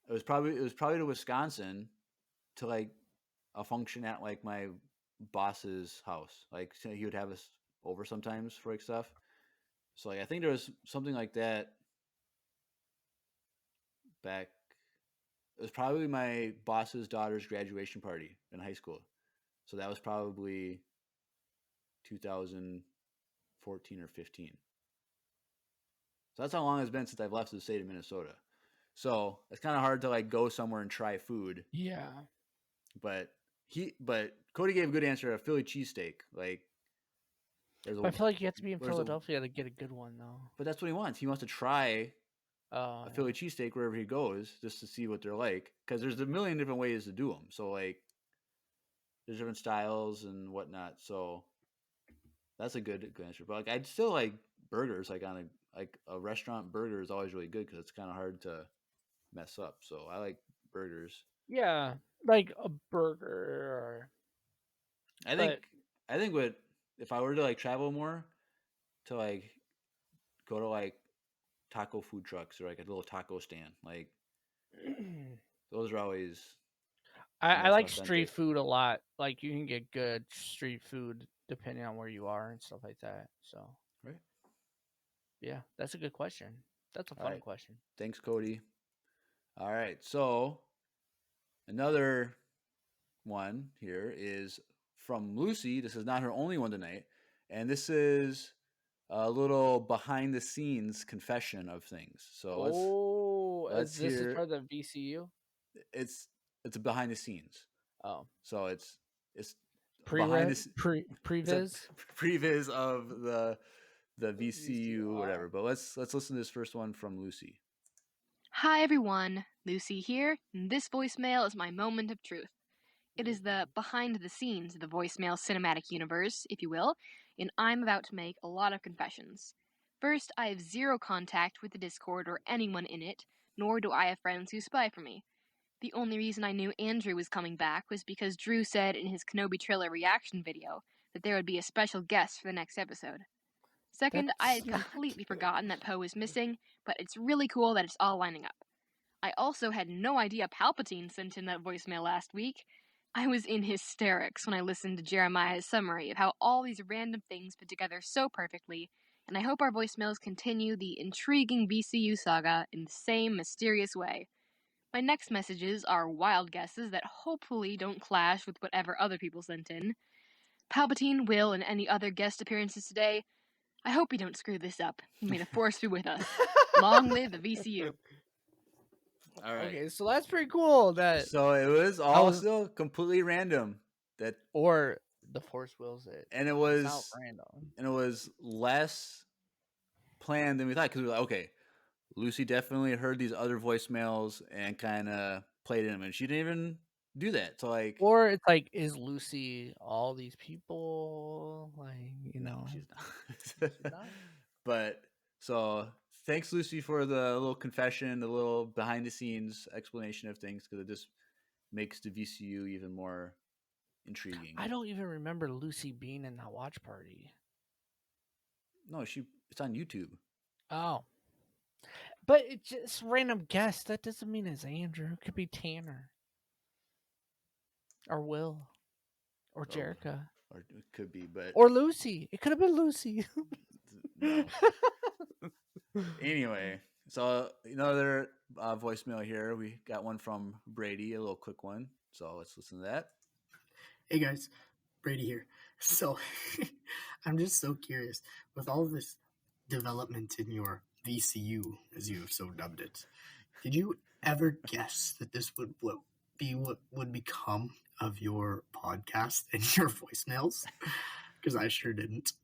Speaker 1: it was probably to Wisconsin to like a function at like my boss's house. Like, he would have us over sometimes for like stuff. So like I think there was something like that back. It was probably my boss's daughter's graduation party in high school. So that was probably 2014 or 15. So that's how long it's been since I've left the state of Minnesota. So it's kind of hard to like go somewhere and try food.
Speaker 2: Yeah.
Speaker 1: But Cody gave a good answer. A Philly cheesesteak. Like,
Speaker 2: I feel like you have to be in Philadelphia to get a good one, though.
Speaker 1: But that's what he wants. He wants to try a Philly cheesesteak wherever he goes, just to see what they're like. Because there's a million different ways to do them. So like, there's different styles and whatnot. So that's a good answer. But like, I'd still like burgers. Like on a restaurant burger is always really good because it's kind of hard to mess up. So I like burgers.
Speaker 2: Yeah, like a burger.
Speaker 1: I think if I were to like travel more, to like go to like taco food trucks or like a little taco stand, like those are always.
Speaker 2: I like street food a lot. Like, you can get good street food depending on where you are and stuff like that. So yeah, that's a good question. That's a fun question.
Speaker 1: Thanks, Cody. All right, so another one here is from Lucy. This is not her only one tonight, and this is a little behind the scenes confession of things. So let's
Speaker 2: this is for the VCU?
Speaker 1: It's a behind the scenes.
Speaker 2: Oh,
Speaker 1: so it's it's
Speaker 2: Previz
Speaker 1: previs of the VCU whatever. But let's listen to this first one from Lucy.
Speaker 6: Hi everyone, Lucy here, and this voicemail is my moment of truth. It is the behind the scenes of the voicemail cinematic universe, if you will, and I'm about to make a lot of confessions. First, I have zero contact with the Discord or anyone in it, nor do I have friends who spy for me. The only reason I knew Andrew was coming back was because Drew said in his Kenobi trailer reaction video that there would be a special guest for the next episode. Second, I had completely forgotten that Poe was missing, but it's really cool that it's all lining up. I also had no idea Palpatine sent in that voicemail last week. I was in hysterics when I listened to Jeremiah's summary of how all these random things fit together so perfectly, and I hope our voicemails continue the intriguing VCU saga in the same mysterious way. My next messages are wild guesses that hopefully don't clash with whatever other people sent in. Palpatine, Will, and any other guest appearances today, I hope you don't screw this up. May the Force be with us. Long live the VCU.
Speaker 1: All right.
Speaker 2: Okay, so that's pretty cool.
Speaker 1: So it was all still completely random.
Speaker 2: Or the Force wills it.
Speaker 1: And it
Speaker 2: It's
Speaker 1: was
Speaker 2: not random.
Speaker 1: And it was less planned than we thought, because we were like, okay, Lucy definitely heard these other voicemails and kind of played in them, and she didn't even do that. So like,
Speaker 2: or it's like, is Lucy all these people? Like,
Speaker 1: no, she's not.
Speaker 2: She's not?
Speaker 1: But so thanks, Lucy, for the little confession, the little behind the scenes explanation of things, because it just makes the VCU even more intriguing.
Speaker 2: I don't even remember Lucy being in that watch party.
Speaker 1: No, it's on YouTube.
Speaker 2: Oh. But it's just random guess. That doesn't mean it's Andrew. It could be Tanner. Or Will. Or Jerica.
Speaker 1: Or it could be, but...
Speaker 2: Or Lucy. It could have been Lucy.
Speaker 1: No. Anyway, so another voicemail here. We got one from Brady, a little quick one. So let's listen to that.
Speaker 7: Hey guys, Brady here. So I'm just so curious, with all of this development in your VCU, as you have so dubbed it, did you ever guess that this would be what would become of your podcast and your voicemails? Because I sure didn't.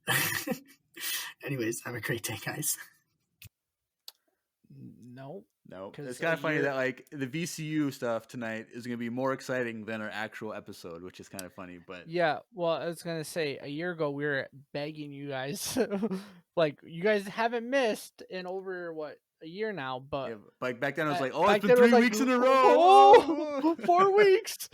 Speaker 7: Anyways, have a great day, guys.
Speaker 2: No.
Speaker 1: It's kind of funny that like the VCU stuff tonight is going to be more exciting than our actual episode, which is kind of funny. But
Speaker 2: yeah, well, I was going to say a year ago we were begging you guys, like you guys haven't missed in over a year now, but
Speaker 1: yeah, like back then I was like, oh, it's been 3 weeks in a row.
Speaker 2: Oh, 4 weeks.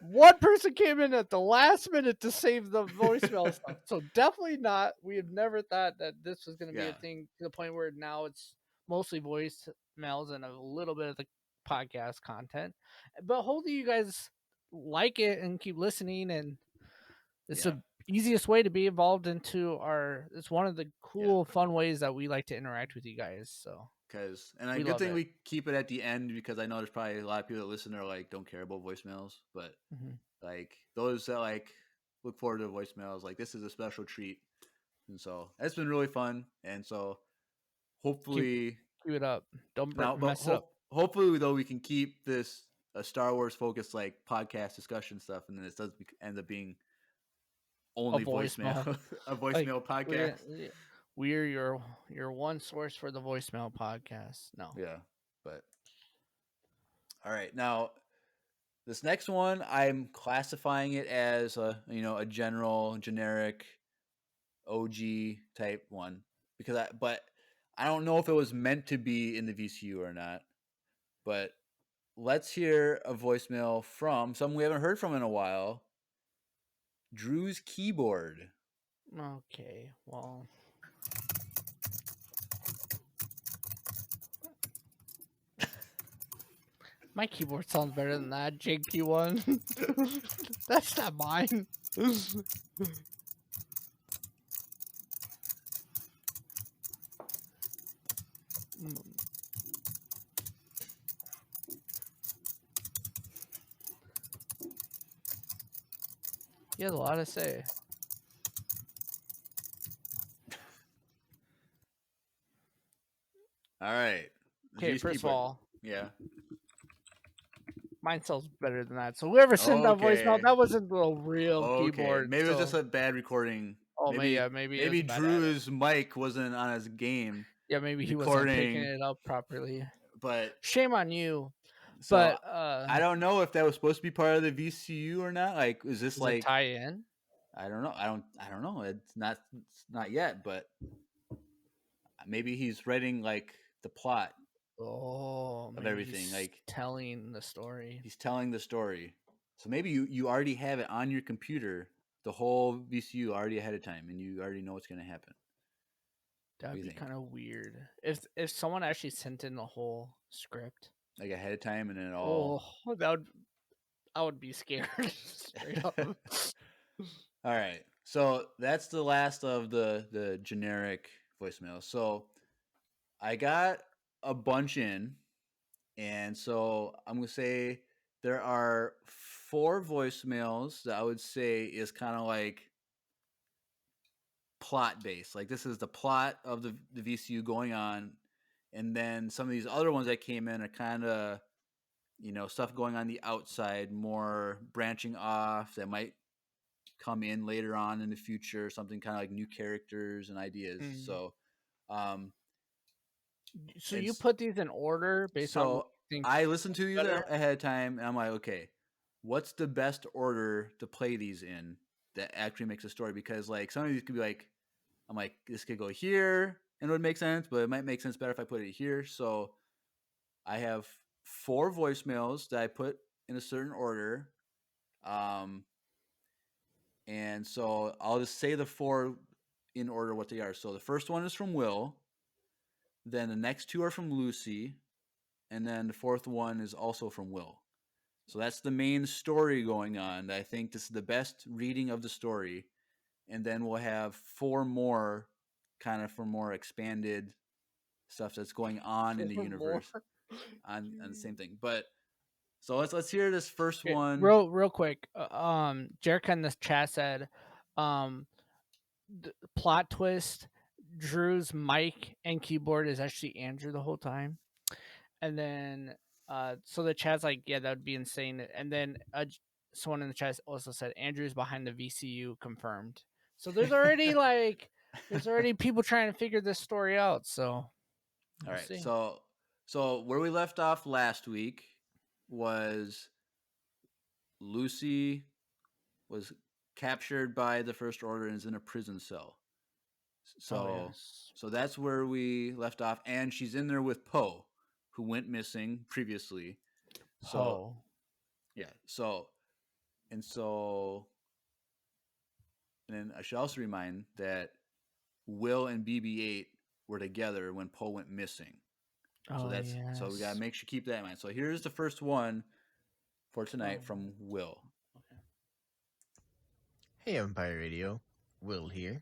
Speaker 2: One person came in at the last minute to save the voicemail stuff. So definitely not. We have never thought that this was going to be a thing, to the point where now it's mostly voicemails and a little bit of the podcast content. But hopefully you guys like it and keep listening, and it's the easiest way to be involved into it's one of the cool fun ways that we like to interact with you guys. So
Speaker 1: and a good thing we keep it at the end, because I know there's probably a lot of people that listen that are like don't care about voicemails, but like those that like look forward to voicemails, like this is a special treat. And so it's been really fun, and so hopefully
Speaker 2: keep it up. Don't mess it up.
Speaker 1: Hopefully though we can keep this a Star Wars focused like podcast discussion stuff, and then it does end up being only a voicemail podcast.
Speaker 2: We're your one source for the voicemail podcast. No.
Speaker 1: Yeah, but all right. Now, this next one, I'm classifying it as a generic OG type one, because I don't know if it was meant to be in the VCU or not. But let's hear a voicemail from someone we haven't heard from in a while. Drew's keyboard.
Speaker 2: Okay, well. My keyboard sounds better than that janky one. That's not mine. He has a lot to say.
Speaker 1: All right.
Speaker 2: Okay, first of all.
Speaker 1: Yeah.
Speaker 2: Mine sounds better than that. So whoever sent that voicemail,
Speaker 1: Okay.
Speaker 2: that wasn't the real
Speaker 1: Okay,
Speaker 2: keyboard.
Speaker 1: maybe it was
Speaker 2: so-
Speaker 1: just a bad recording.
Speaker 2: Oh,
Speaker 1: maybe
Speaker 2: maybe it was
Speaker 1: maybe
Speaker 2: a bad edit.
Speaker 1: Drew's mic wasn't on his game.
Speaker 2: Yeah, maybe he wasn't picking
Speaker 1: recording.
Speaker 2: it up properly.
Speaker 1: But
Speaker 2: Shame on you.
Speaker 1: so
Speaker 2: But
Speaker 1: I don't know if that was supposed to be part of the VCU or not. Like, is this
Speaker 2: does
Speaker 1: like
Speaker 2: it tie in?
Speaker 1: I don't know. I don't know. It's not yet, but maybe he's writing like the plot
Speaker 2: Oh,
Speaker 1: of
Speaker 2: maybe
Speaker 1: everything.
Speaker 2: he's
Speaker 1: Like
Speaker 2: telling the story.
Speaker 1: he's telling the story. So maybe you already have it on your computer, the whole VCU already ahead of time, and you already know what's going to happen.
Speaker 2: That'd
Speaker 1: do you
Speaker 2: be
Speaker 1: think?
Speaker 2: kind of weird if someone actually sent in the whole script.
Speaker 1: Like ahead of time, and then it all.
Speaker 2: Oh, I would be scared straight up.
Speaker 1: All right. So that's the last of the generic voicemail. So I got a bunch in, and so I'm gonna say there are 4 voicemails that I would say is kind of like plot based. Like this is the plot of the VCU going on, and then some of these other ones that came in are kind of stuff going on the outside, more branching off that might come in later on in the future, something kind of like new characters and ideas. So
Speaker 2: So you put these in order based on what you think
Speaker 1: I listened to these
Speaker 2: better?
Speaker 1: ahead of time, and I'm like, okay, what's the best order to play these in that actually makes a story? Because like some of these could be like, I'm like, this could go here and it would make sense, but it might make sense better if I put it here. So I have 4 voicemails that I put in a certain order. And so I'll just say the 4 in order what they are. So the first one is from Will, then the next 2 are from Lucy, and then the 4th one is also from Will. So that's the main story going on. I think this is the best reading of the story. And then we'll have 4 more kind of for more expanded stuff that's going on in the universe on the same thing. But so let's hear this first one.
Speaker 2: Real quick. Jerica in the chat said, the plot twist: Drew's mic and keyboard is actually Andrew the whole time. And then, so the chat's like, yeah, that would be insane. And then someone in the chat also said Andrew's behind the VCU, confirmed. So there's already people trying to figure this story out. So
Speaker 1: all right, so where we left off last week was Lucy was captured by the First Order and is in a prison cell. So so that's where we left off, and she's in there with Poe, who went missing previously. So yeah, and then I should also remind that Will and BB-8 were together when Poe went missing. So so we gotta make sure keep that in mind. So here's the first one for tonight from Will.
Speaker 2: Okay.
Speaker 8: Hey Empire Radio, Will here.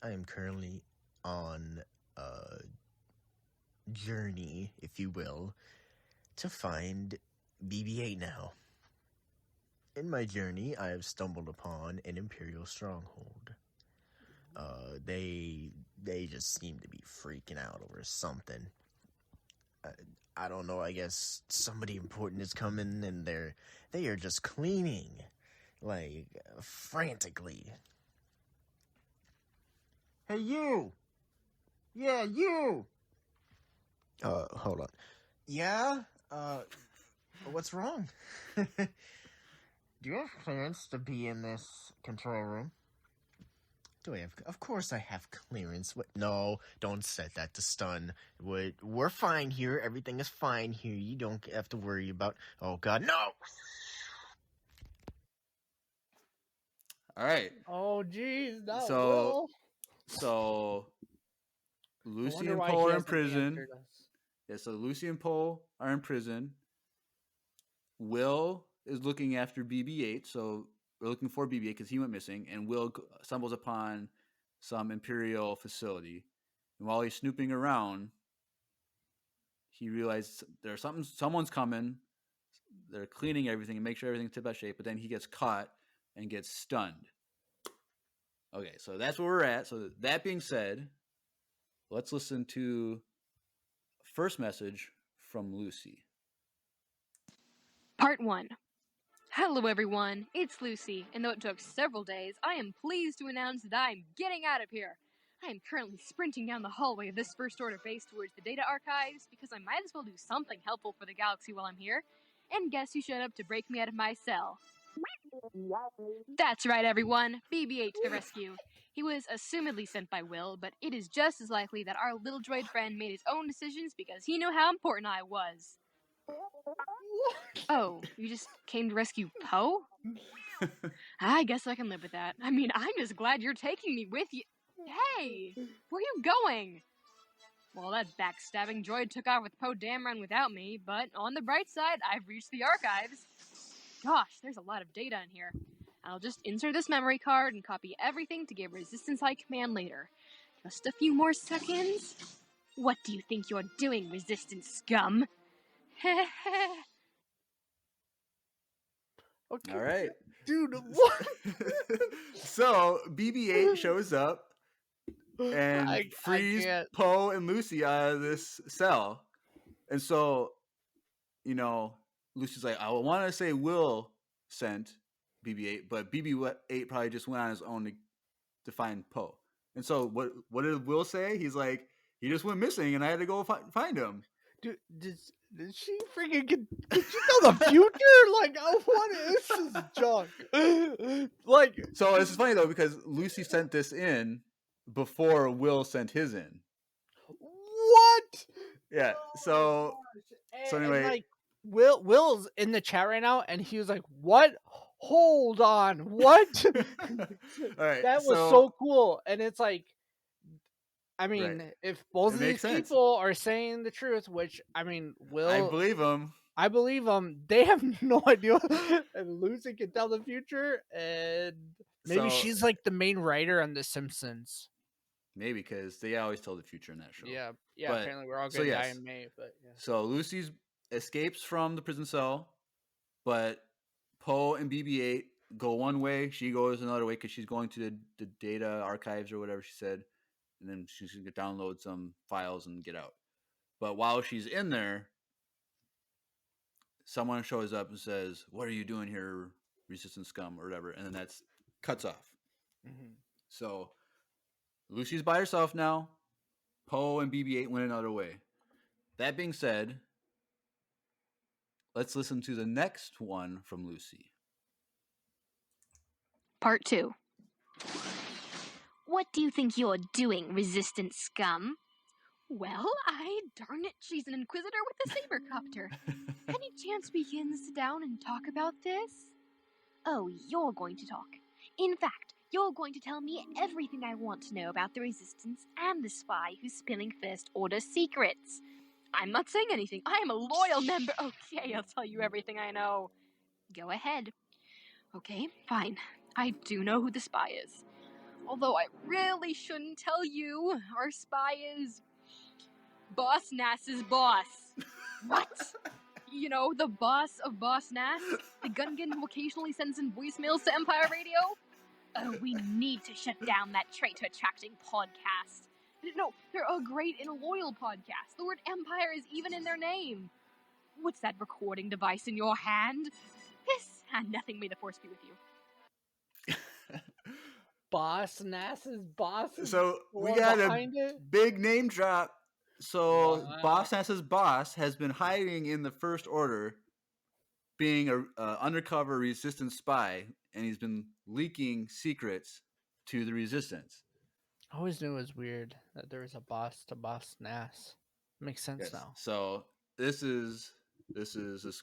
Speaker 8: I am currently on a journey, if you will, to find BB-8 now. In my journey, I have stumbled upon an Imperial stronghold. They just seem to be freaking out over something. I don't know, I guess somebody important is coming and they are just cleaning, like, frantically. Hey, you! Yeah, you! Hold on. Yeah? What's wrong? Do you have clearance to be in this control room? Do I have... Of course I have clearance. What? No, don't set that to stun. We're fine here. Everything is fine here. You don't have to worry about... Oh, God, no!
Speaker 1: All right.
Speaker 2: Oh, geez.
Speaker 1: So Lucy and Poe are in prison. Yeah, so Lucy and Poe are in prison. Will is looking after BB-8, so we're looking for BB-8 because he went missing, and Will stumbles upon some Imperial facility. And while he's snooping around, he realizes someone's coming. They're cleaning everything and make sure everything's tip-top shape, but then he gets caught and gets stunned. Okay, so that's where we're at. So that being said, let's listen to first message from Lucy.
Speaker 6: Part 1. Hello everyone, it's Lucy, and though it took several days, I am pleased to announce that I'm getting out of here. I am currently sprinting down the hallway of this First Order base towards the data archives, because I might as well do something helpful for the galaxy while I'm here. And guess who showed up to break me out of my cell? That's right everyone, BB-8 to the rescue. He was assumedly sent by Will, but it is just as likely that our little droid friend made his own decisions because he knew how important I was. Oh, you just came to rescue Poe? I guess I can live with that. I mean, I'm just glad you're taking me with you. Hey, where are you going? Well, that backstabbing droid took off with Poe Dameron without me, but on the bright side, I've reached the archives. Gosh, there's a lot of data in here. I'll just insert this memory card and copy everything to give Resistance High command later. Just a few more seconds. What do you think you're doing, Resistance scum?
Speaker 2: Okay.
Speaker 1: All right.
Speaker 2: Dude, what?
Speaker 1: So BB-8 shows up and
Speaker 2: I
Speaker 1: frees
Speaker 2: can't.
Speaker 1: Poe and Lucy out of this cell. And so, Lucy's like, I want to say Will sent BB-8, but BB-8 probably just went on his own to find Poe. And so what did Will say? He's like, he just went missing and I had to go find him.
Speaker 2: Dude, did she freaking could you know the future? Like, what is this junk? Like,
Speaker 1: So this is funny though because Lucy sent this in before Will sent his in.
Speaker 2: what?
Speaker 1: Yeah. So anyway,
Speaker 2: and like Will's in the chat right now, and he was like, "What? Hold on, what?"
Speaker 1: all right.
Speaker 2: That was so cool, and it's like, I mean,
Speaker 1: Right.
Speaker 2: if both
Speaker 1: It
Speaker 2: of
Speaker 1: makes
Speaker 2: these
Speaker 1: sense.
Speaker 2: people are saying the truth, which I mean,
Speaker 1: I believe him.
Speaker 2: I believe them. They have no idea, and Lucy can tell the future, and maybe
Speaker 1: So-
Speaker 2: she's like the main writer on The Simpsons.
Speaker 1: Maybe because they always tell the future in that show.
Speaker 2: Yeah.
Speaker 1: But-
Speaker 2: Apparently, we're all
Speaker 1: so
Speaker 2: gonna die
Speaker 1: yes.
Speaker 2: in May, but yeah.
Speaker 1: So Lucy escapes from the prison cell, but Poe and BB-8 go one way. She goes another way because she's going to the data archives or whatever she said, and then she's going to download some files and get out. But while she's in there, someone shows up and says, "What are you doing here, Resistance scum," or whatever, and then that's cuts off.
Speaker 2: Mm-hmm.
Speaker 1: So Lucy's by herself now. Poe and BB-8 went another way. That being said, let's listen to the next one from Lucy.
Speaker 6: Part 2. What do you think you're doing, Resistance scum? Well, darn it, she's an Inquisitor with a sabercopter. Any chance we can sit down and talk about this? Oh, you're going to talk. In fact, you're going to tell me everything I want to know about the Resistance and the spy who's spilling First Order secrets. I'm not saying anything. I am a loyal member. Okay, I'll tell you everything I know. Go ahead. Okay, fine. I do know who the spy is. Although I really shouldn't tell you. Our spy is Boss Nass's boss. What? You know, the boss of Boss Nass? The Gungan who occasionally sends in voicemails to Empire Radio? Oh, we need to shut down that traitor-attracting podcast. No, they're a great and loyal podcast. The word Empire is even in their name. What's that recording device in your hand? Hiss, and nothing, may the force be with you.
Speaker 2: Boss Nass's boss.
Speaker 1: So we
Speaker 2: one
Speaker 1: got
Speaker 2: behind
Speaker 1: a
Speaker 2: it?
Speaker 1: big name drop. So
Speaker 2: Wow.
Speaker 1: Boss Nass's boss has been hiding in the First Order, being a undercover Resistance spy, and he's been leaking secrets to the Resistance.
Speaker 2: I always knew it was weird that there was a boss to Boss Nass. Makes sense
Speaker 1: Yes.
Speaker 2: now.
Speaker 1: So this is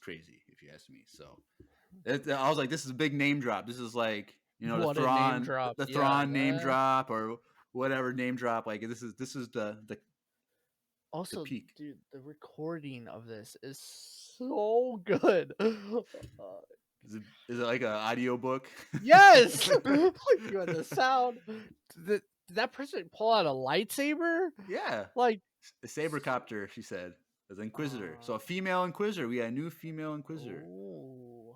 Speaker 1: crazy if you ask me. So I was like, this is a big name drop. This is like,
Speaker 2: What
Speaker 1: the
Speaker 2: a name
Speaker 1: Thrawn,
Speaker 2: drop.
Speaker 1: the
Speaker 2: Yeah,
Speaker 1: Thrawn name
Speaker 2: what?
Speaker 1: drop or whatever name drop. Like this is the
Speaker 2: Also,
Speaker 1: peak.
Speaker 2: dude, the recording of this is so good.
Speaker 1: Is it like an audio book?
Speaker 2: Yes! You had the sound. Did that person pull out a lightsaber?
Speaker 1: Yeah.
Speaker 2: Like,
Speaker 1: A sabercopter, she said. As an Inquisitor. So a female Inquisitor. We got a new female Inquisitor.
Speaker 2: ooh.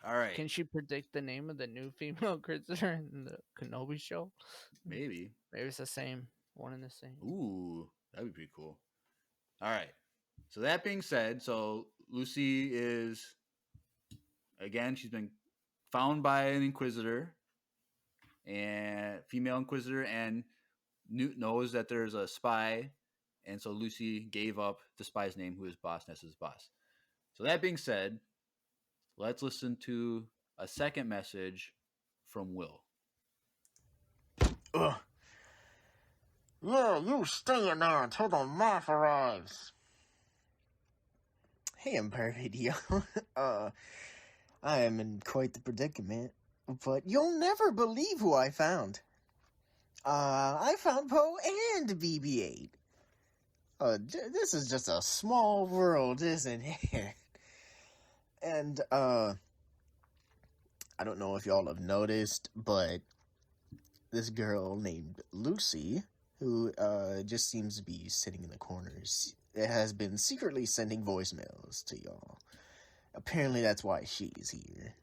Speaker 1: All right.
Speaker 2: Can she predict the name of the new female Inquisitor in the Kenobi show?
Speaker 1: Maybe.
Speaker 2: Maybe it's the same. One and the same.
Speaker 1: Ooh, that'd be pretty cool. All right. So that being said, so Lucy is, again, she's been found by an Inquisitor, and female Inquisitor, and Newt knows that there's a spy, and so Lucy gave up the spy's name, who is Boss Ness's boss. So that being said, let's listen to a second message from Will.
Speaker 8: Ugh. Yeah, you stay in there until the moth arrives. Hey, Empire Radio. I am in quite the predicament, but you'll never believe who I found. I found Poe and BB-8. This is just a small world, isn't it? And, I don't know if y'all have noticed, but this girl named Lucy, who, just seems to be sitting in the corners, has been secretly sending voicemails to y'all. Apparently that's why she's here.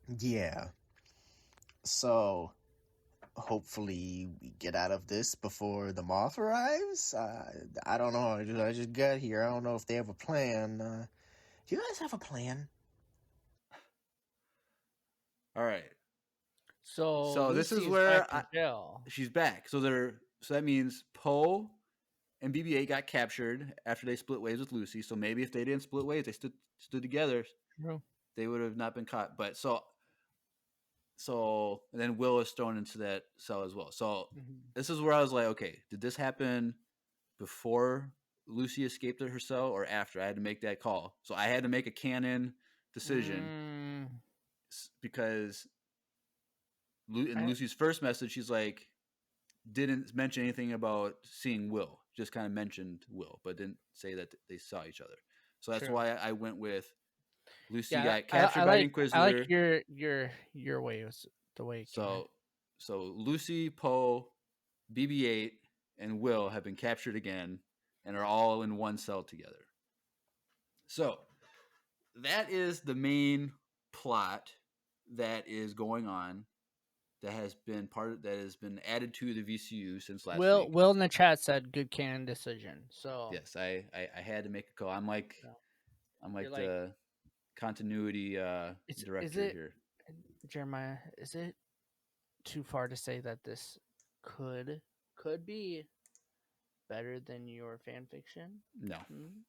Speaker 8: Yeah. So, hopefully we get out of this before the moth arrives? I don't know. I just got here. I don't know if they have a plan. Do you guys have a plan?
Speaker 1: All right.
Speaker 2: So
Speaker 1: this is
Speaker 2: Lucy's
Speaker 1: where
Speaker 2: back in jail.
Speaker 1: she's back. So that means Poe and BB-8 got captured after they split ways with Lucy. So maybe if they didn't split ways, they stood together,
Speaker 2: True.
Speaker 1: they would have not been caught. But so and then Will is thrown into that cell as well. So this is where I was like, okay, did this happen before Lucy escaped her cell or after? I had to make that call. So I had to make a canon decision because in Lucy's first message, she's like, didn't mention anything about seeing Will. Just kind of mentioned Will, but didn't say that they saw each other. So that's why I went with Lucy got captured by the Inquisitor.
Speaker 2: I like your way was the way.
Speaker 1: So Lucy, Poe, BB-8, and Will have been captured again and are all in one cell together. So that is the main plot that is going on. That has been added to the VCU since last week.
Speaker 2: Will in the chat said good canon decision. So
Speaker 1: yes, I had to make a call. I'm like the continuity director here.
Speaker 2: Jeremiah, is it too far to say that this could be better than your fan fiction?
Speaker 1: No,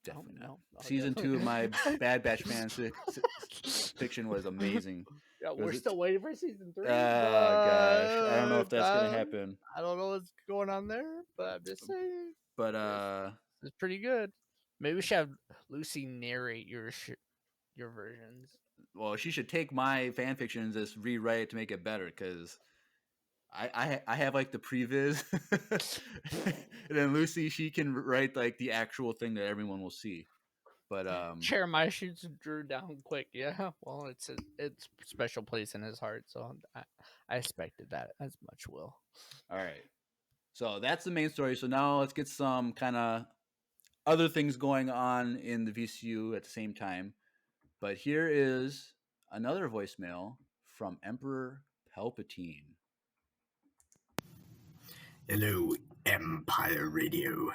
Speaker 1: definitely not.
Speaker 2: No.
Speaker 1: Season 2 of my Bad Batch fan fiction was amazing.
Speaker 2: Yeah, we're still waiting for season 3.
Speaker 1: Oh gosh, I don't know if that's gonna happen.
Speaker 2: I don't know what's going on there, but I'm just saying.
Speaker 1: But
Speaker 2: it's pretty good. Maybe we should have Lucy narrate your versions.
Speaker 1: Well, she should take my fan fiction and just rewrite it to make it better because I have like the previs, and then Lucy, she can write like the actual thing that everyone will see. But
Speaker 2: Jeremiah shoots Drew down quick. Yeah, well, it's special place in his heart, so I expected that as much. Will.
Speaker 1: All right, so that's the main story. So now let's get some kind of other things going on in the VCU at the same time. But here is another voicemail from Emperor Palpatine.
Speaker 7: Hello, Empire Radio.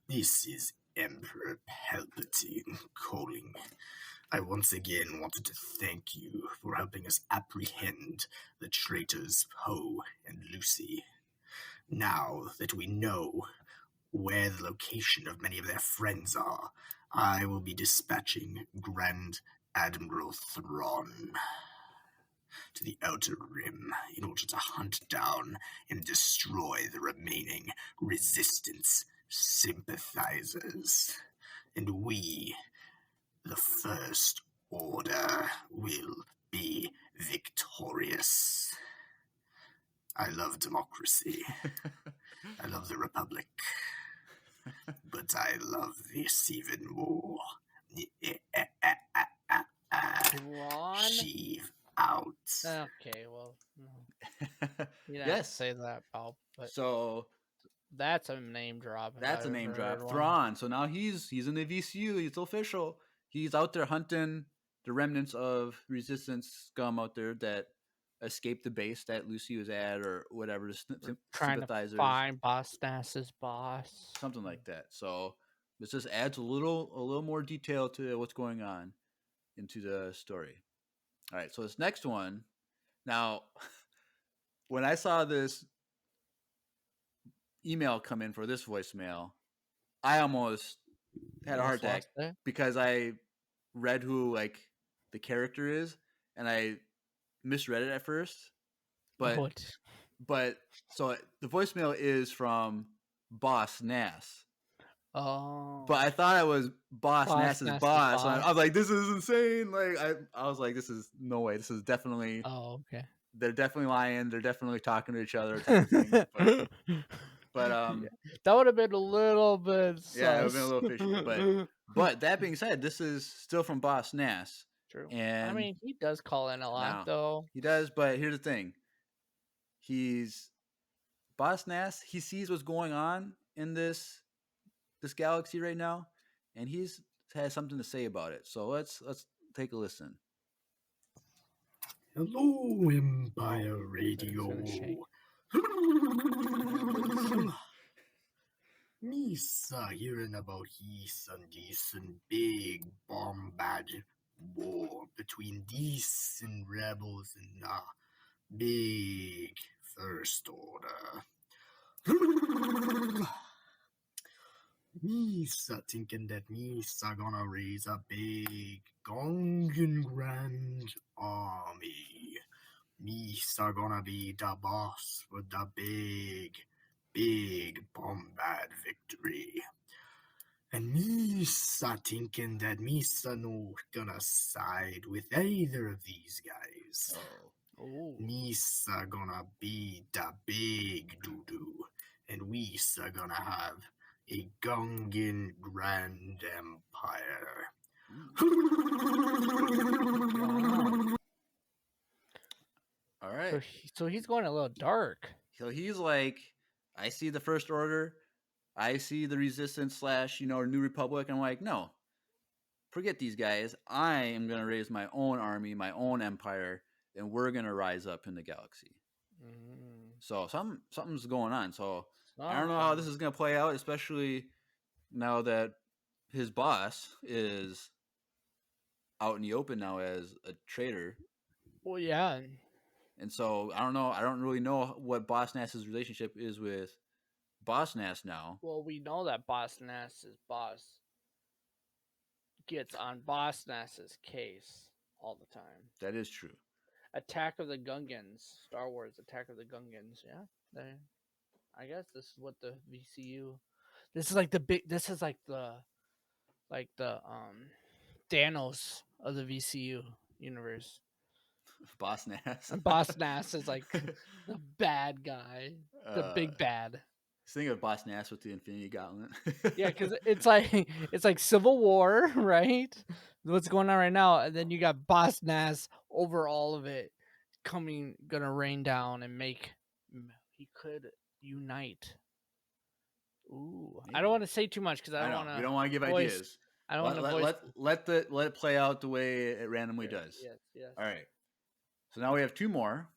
Speaker 7: This is Emperor Palpatine calling. I once again wanted to thank you for helping us apprehend the traitors Poe and Lucy. Now that we know where the location of many of their friends are, I will be dispatching Grand Admiral Thrawn to the Outer Rim in order to hunt down and destroy the remaining Resistance sympathizers. And we, the First Order, will be victorious. I love democracy. I love the Republic. But I love this even more. Sheave out.
Speaker 2: Okay, well, you didn't
Speaker 1: Yes,
Speaker 2: say that, Paul. But
Speaker 1: so
Speaker 2: that's a name drop.
Speaker 1: That's a name drop. Thrawn. So now he's in the VCU. It's official. He's out there hunting the remnants of Resistance scum out there that escaped the base that Lucy was at, or whatever.
Speaker 2: Trying to find Boss Nass's boss.
Speaker 1: Something like that. So This just adds a little more detail to what's going on into the story. All right, so this next one. Now, when I saw this email come in for this voicemail, I almost had a heart attack because I read who like the character is, and I misread it at first. But so the voicemail is from Boss Nass.
Speaker 2: Oh.
Speaker 1: But I thought I was Boss Nass's boss. So I was like, this is insane. Like I was like, this is no way. This is definitely.
Speaker 2: Oh, okay.
Speaker 1: They're definitely lying. They're definitely talking to each other, type of thing. But
Speaker 2: that would have been a little bit sus.
Speaker 1: Yeah, it would have been a little fishy. But that being said, this is still from Boss Nass.
Speaker 2: True.
Speaker 1: And
Speaker 2: I mean, he does call in a lot, though.
Speaker 1: He does, but here's the thing. Boss Nass, he sees what's going on in this galaxy right now, and he's has something to say about it. So let's take a listen.
Speaker 7: Hello, Empire Radio. Misa hearing about his and this and big bombard war between these and rebels and big First Order. Misa thinking that Misa gonna raise a big Gungan Grand Army. Misa gonna be the boss with the big bombard victory. And Misa thinking that Misa no gonna side with either of these guys. Misa gonna be the big doo-doo. And Misa gonna have a Gungan Grand Empire.
Speaker 1: All right.
Speaker 2: So he's going a little dark.
Speaker 1: So he's like, I see the First Order, I see the Resistance / New Republic. I'm like, no, forget these guys. I am gonna raise my own army, my own empire, and we're gonna rise up in the galaxy. So something's going on. So I don't know how this is gonna play out, especially now that his boss is out in the open now as a traitor.
Speaker 2: Well, yeah.
Speaker 1: And so I don't know. I don't really know what Boss Nass's relationship is with Boss Nass now.
Speaker 2: Well, we know that Boss Nass's boss gets on Boss Nass's case all the time.
Speaker 1: That is true.
Speaker 2: Attack of the Gungans, Star Wars Attack of the Gungans. Yeah, I guess this is what the VCU. This is like the big. This is like the Thanos of the VCU universe.
Speaker 1: Boss Nass.
Speaker 2: Boss Nass is like the bad guy, the big bad.
Speaker 1: Think of Boss Nass with the Infinity Gauntlet.
Speaker 2: Yeah, because it's like Civil War, right? What's going on right now, and then you got Boss Nass over all of it, gonna rain down and make. He could unite. Ooh, maybe. I don't want to say too much because I don't want to.
Speaker 1: You don't want to give ideas.
Speaker 2: I don't want to
Speaker 1: let it play out the way it randomly does.
Speaker 2: Yes.
Speaker 1: All right. So now we have two more.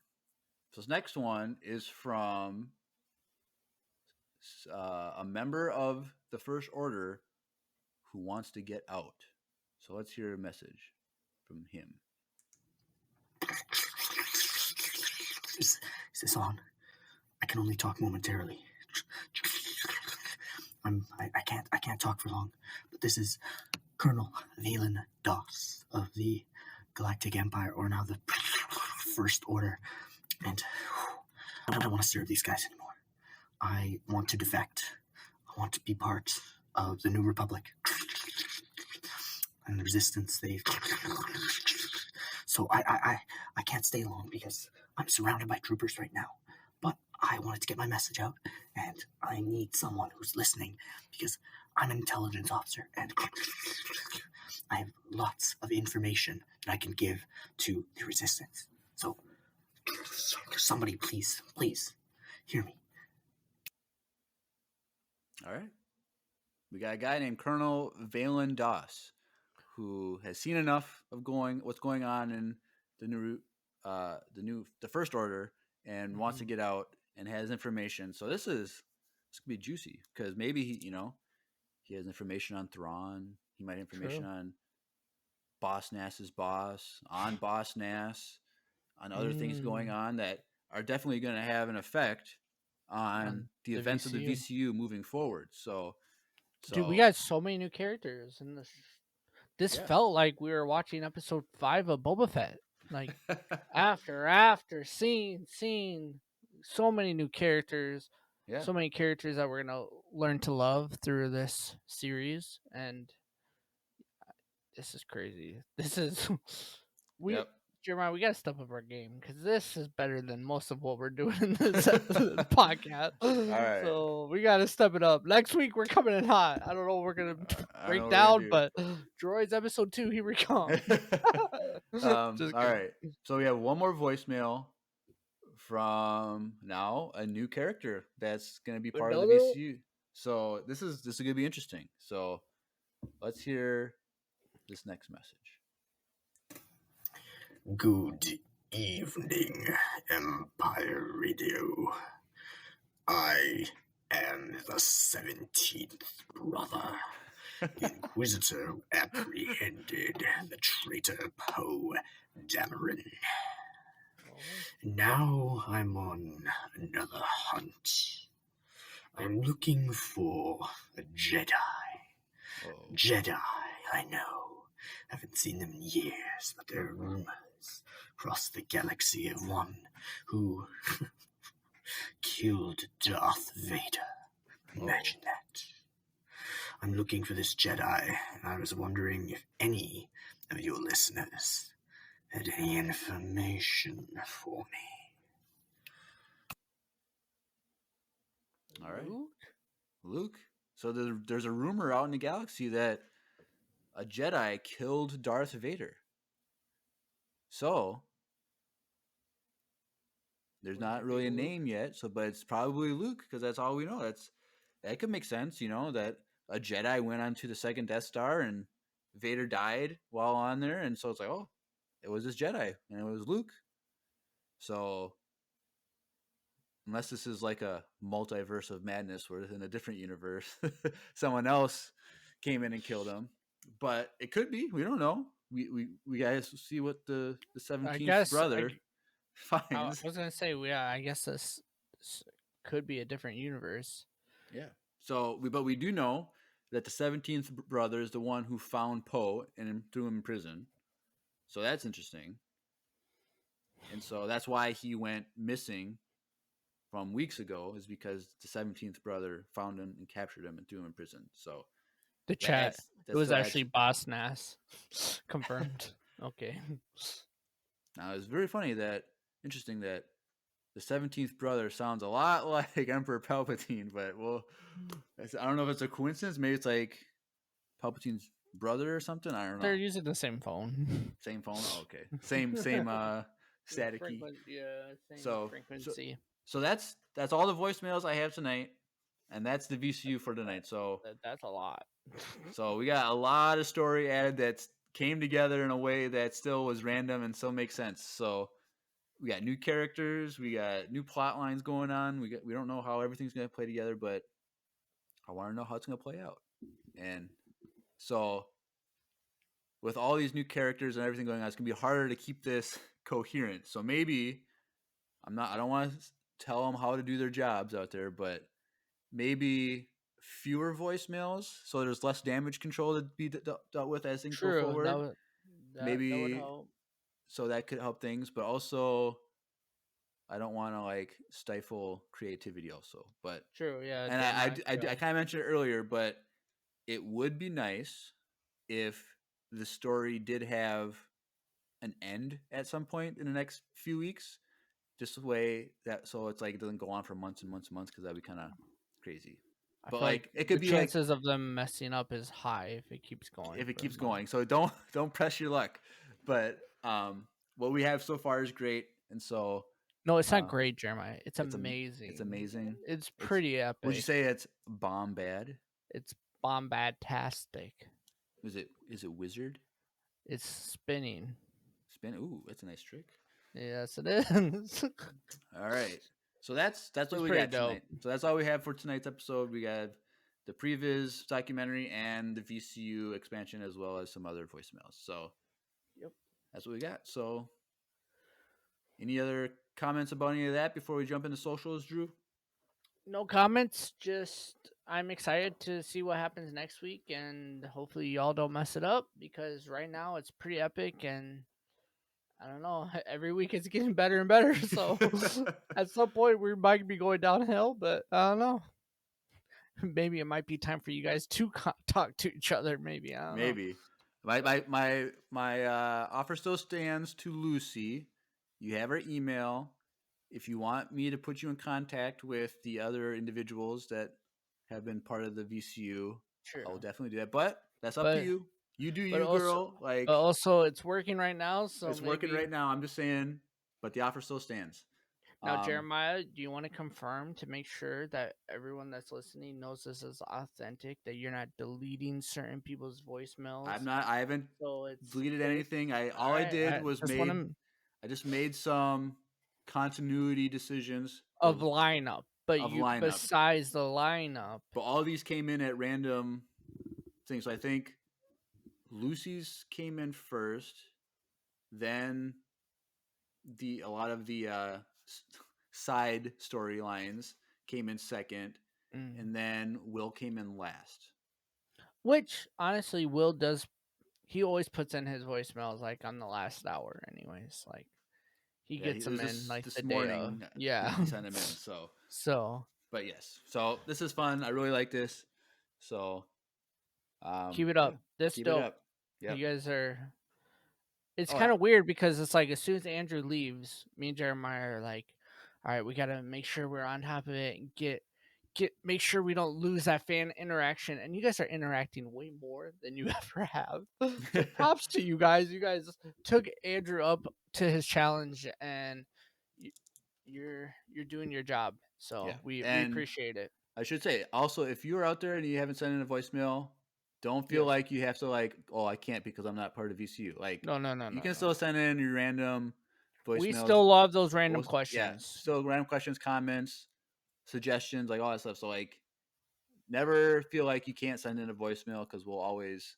Speaker 1: So this next one is from a member of the First Order who wants to get out. So let's hear a message from him.
Speaker 7: Is this on? I can only talk momentarily. I can't talk for long. But this is Colonel Valen Doss of the Galactic Empire, or now the First Order, and I don't want to serve these guys anymore. I want to defect. I want to be part of the New Republic and the Resistance. So I can't stay long because I'm surrounded by troopers right now. But I wanted to get my message out, and I need someone who's listening because I'm an intelligence officer, and I have lots of information that I can give to the Resistance. So somebody, please hear me.
Speaker 1: All right. We got a guy named Colonel Valen Doss who has seen enough of what's going on in the First Order and wants to get out and has information. So this could be juicy because maybe he has information on Thrawn. He might have information on Boss Nass's boss, on Boss Nass, on other things going on that are definitely going to have an effect on the events of the VCU moving forward. So
Speaker 2: dude, we got so many new characters in this. This felt like we were watching episode 5 of Boba Fett. Like after scene, so many new characters.
Speaker 1: Yeah.
Speaker 2: So many characters that we're gonna learn to love through this series, and this is crazy. This is Jeremiah, we gotta step up our game because this is better than most of what we're doing in this podcast. All
Speaker 1: right.
Speaker 2: So we gotta step it up. Next week we're coming in hot. I don't know what we're gonna break down, but Droids episode 2, here we come.
Speaker 1: All right. So we have one more voicemail from now a new character that's gonna be part of the VCU. So this is gonna be interesting. So let's hear this next message.
Speaker 7: Good evening, Empire Radio. I am the 17th brother, Inquisitor who apprehended the traitor Poe Dameron. Now I'm on another hunt. I'm looking for a Jedi. Jedi, I know. Haven't seen them in years, but there are rumors across the galaxy of one who killed Darth Vader. Imagine that. I'm looking for this Jedi, and I was wondering if any of your listeners had any information for me.
Speaker 1: All right. Luke. So there's a rumor out in the galaxy that a Jedi killed Darth Vader. So there's not really a name yet, but it's probably Luke because that's all we know. That could make sense, that a Jedi went onto the second Death Star and Vader died while on there, and so it's like, oh, it was this Jedi and it was Luke. So unless this is like a multiverse of madness where in a different universe someone else came in and killed him, but it could be. We don't know. We guys see what the 17th brother finds.
Speaker 2: I was gonna say, I guess this could be a different universe.
Speaker 1: Yeah. So but we do know that the 17th brother is the one who found Poe and threw him in prison. So that's interesting. And so that's why he went missing from weeks ago, is because the 17th brother found him and captured him and threw him in prison. So
Speaker 2: the chat, it was actually Boss Nass. Confirmed. Okay.
Speaker 1: Now it's very interesting that the 17th brother sounds a lot like Emperor Palpatine, but I don't know if it's a coincidence. Maybe it's like Palpatine's brother or something. I don't know.
Speaker 2: They're using the same phone.
Speaker 1: Same phone? Oh, okay. Same static key.
Speaker 2: Same frequency.
Speaker 1: So that's all the voicemails I have tonight, and that's the VCU for tonight. So
Speaker 2: that's a lot.
Speaker 1: So we got a lot of story added that came together in a way that still was random and still makes sense. So we got new characters, we got new plot lines going on. We don't know how everything's going to play together, but I want to know how it's going to play out. And so with all these new characters and everything going on, it's going to be harder to keep this coherent. So maybe I don't want to tell them how to do their jobs out there, but maybe fewer voicemails so there's less damage control to be dealt with as things go forward. Maybe that would help. So that could help things, but also I don't want to stifle creativity also. But
Speaker 2: true, yeah.
Speaker 1: And I kind of mentioned it earlier, but it would be nice if the story did have an end at some point in the next few weeks. Just the way that, so it's it doesn't go on for months and months and months, because that'd be kind of crazy. But it could be
Speaker 2: chances of them messing up is high if it keeps going.
Speaker 1: If it keeps going, so don't press your luck. But what we have so far is great, and so
Speaker 2: no, it's not great, Jeremiah. It's amazing.
Speaker 1: It's amazing.
Speaker 2: It's pretty epic.
Speaker 1: Would you say it's bomb bad?
Speaker 2: It's bombastic.
Speaker 1: Is it wizard?
Speaker 2: It's spinning.
Speaker 1: Ooh, that's a nice trick.
Speaker 2: Yes, it is.
Speaker 1: All right. So that's what we got tonight. So that's all we have for tonight's episode. We got the PreViz documentary and the VCU expansion, as well as some other voicemails. So,
Speaker 2: Yep.
Speaker 1: That's what we got. So, any other comments about any of that before we jump into socials, Drew?
Speaker 2: No comments. Just I'm excited to see what happens next week, and hopefully y'all don't mess it up because right now it's pretty epic, and I don't know. Every week it's getting better and better. So at some point we might be going downhill, but I don't know. Maybe it might be time for you guys to talk to each other. Maybe I don't know.
Speaker 1: Maybe. My offer still stands to Lucy. You have her email. If you want me to put you in contact with the other individuals that have been part of the VCU,
Speaker 2: Sure.
Speaker 1: I'll definitely do that. But that's up to you. You do you,
Speaker 2: also,
Speaker 1: girl. Like,
Speaker 2: but also, it's working right now. So
Speaker 1: it's working right now. I'm just saying, but the offer still stands.
Speaker 2: Now, Jeremiah, do you want to confirm to make sure that everyone that's listening knows this is authentic, that you're not deleting certain people's voicemails?
Speaker 1: I'm not. I haven't deleted anything. All I did was I just made some continuity decisions
Speaker 2: of lineup, but
Speaker 1: lineup.
Speaker 2: Besides the lineup,
Speaker 1: but all these came in at random things. So I think Lucy's came in first, then a lot of the side storylines came in second, and then Will came in last.
Speaker 2: Which honestly, Will does. He always puts in his voicemails like on the last hour, anyways. Like he gets them in like
Speaker 1: this
Speaker 2: the
Speaker 1: morning.
Speaker 2: day of. Yeah,
Speaker 1: he sent them in. So, but yes. So this is fun. I really like this. So
Speaker 2: keep it up. This
Speaker 1: keep
Speaker 2: dope.
Speaker 1: it up. Yep.
Speaker 2: You guys are. It's kind of weird because it's like as soon as Andrew leaves, me and Jeremiah are like, all right, we gotta make sure we're on top of it and make sure we don't lose that fan interaction. And you guys are interacting way more than you ever have. So props to you guys. You guys took Andrew up to his challenge, and you're doing your job. So we appreciate it.
Speaker 1: I should say also, if you're out there and you haven't sent in a voicemail, don't feel like you have to I can't because I'm not part of VCU. Like
Speaker 2: no.
Speaker 1: You can still send in your random voicemails.
Speaker 2: We still love those random questions.
Speaker 1: Yeah, still random questions, comments, suggestions, like all that stuff. So never feel like you can't send in a voicemail because we'll always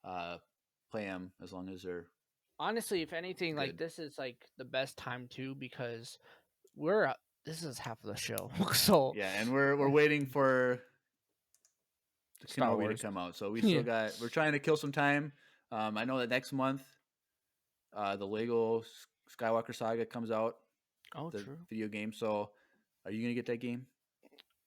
Speaker 1: play them as long as they're.
Speaker 2: Honestly, if anything, good. This is the best time too because this is half of the show. So
Speaker 1: yeah, and we're waiting for the Kenobi to come out. So we still we're trying to kill some time. I know that next month, the Lego Skywalker Saga comes out.
Speaker 2: Oh,
Speaker 1: the
Speaker 2: true.
Speaker 1: Video game. So, are you gonna get that game?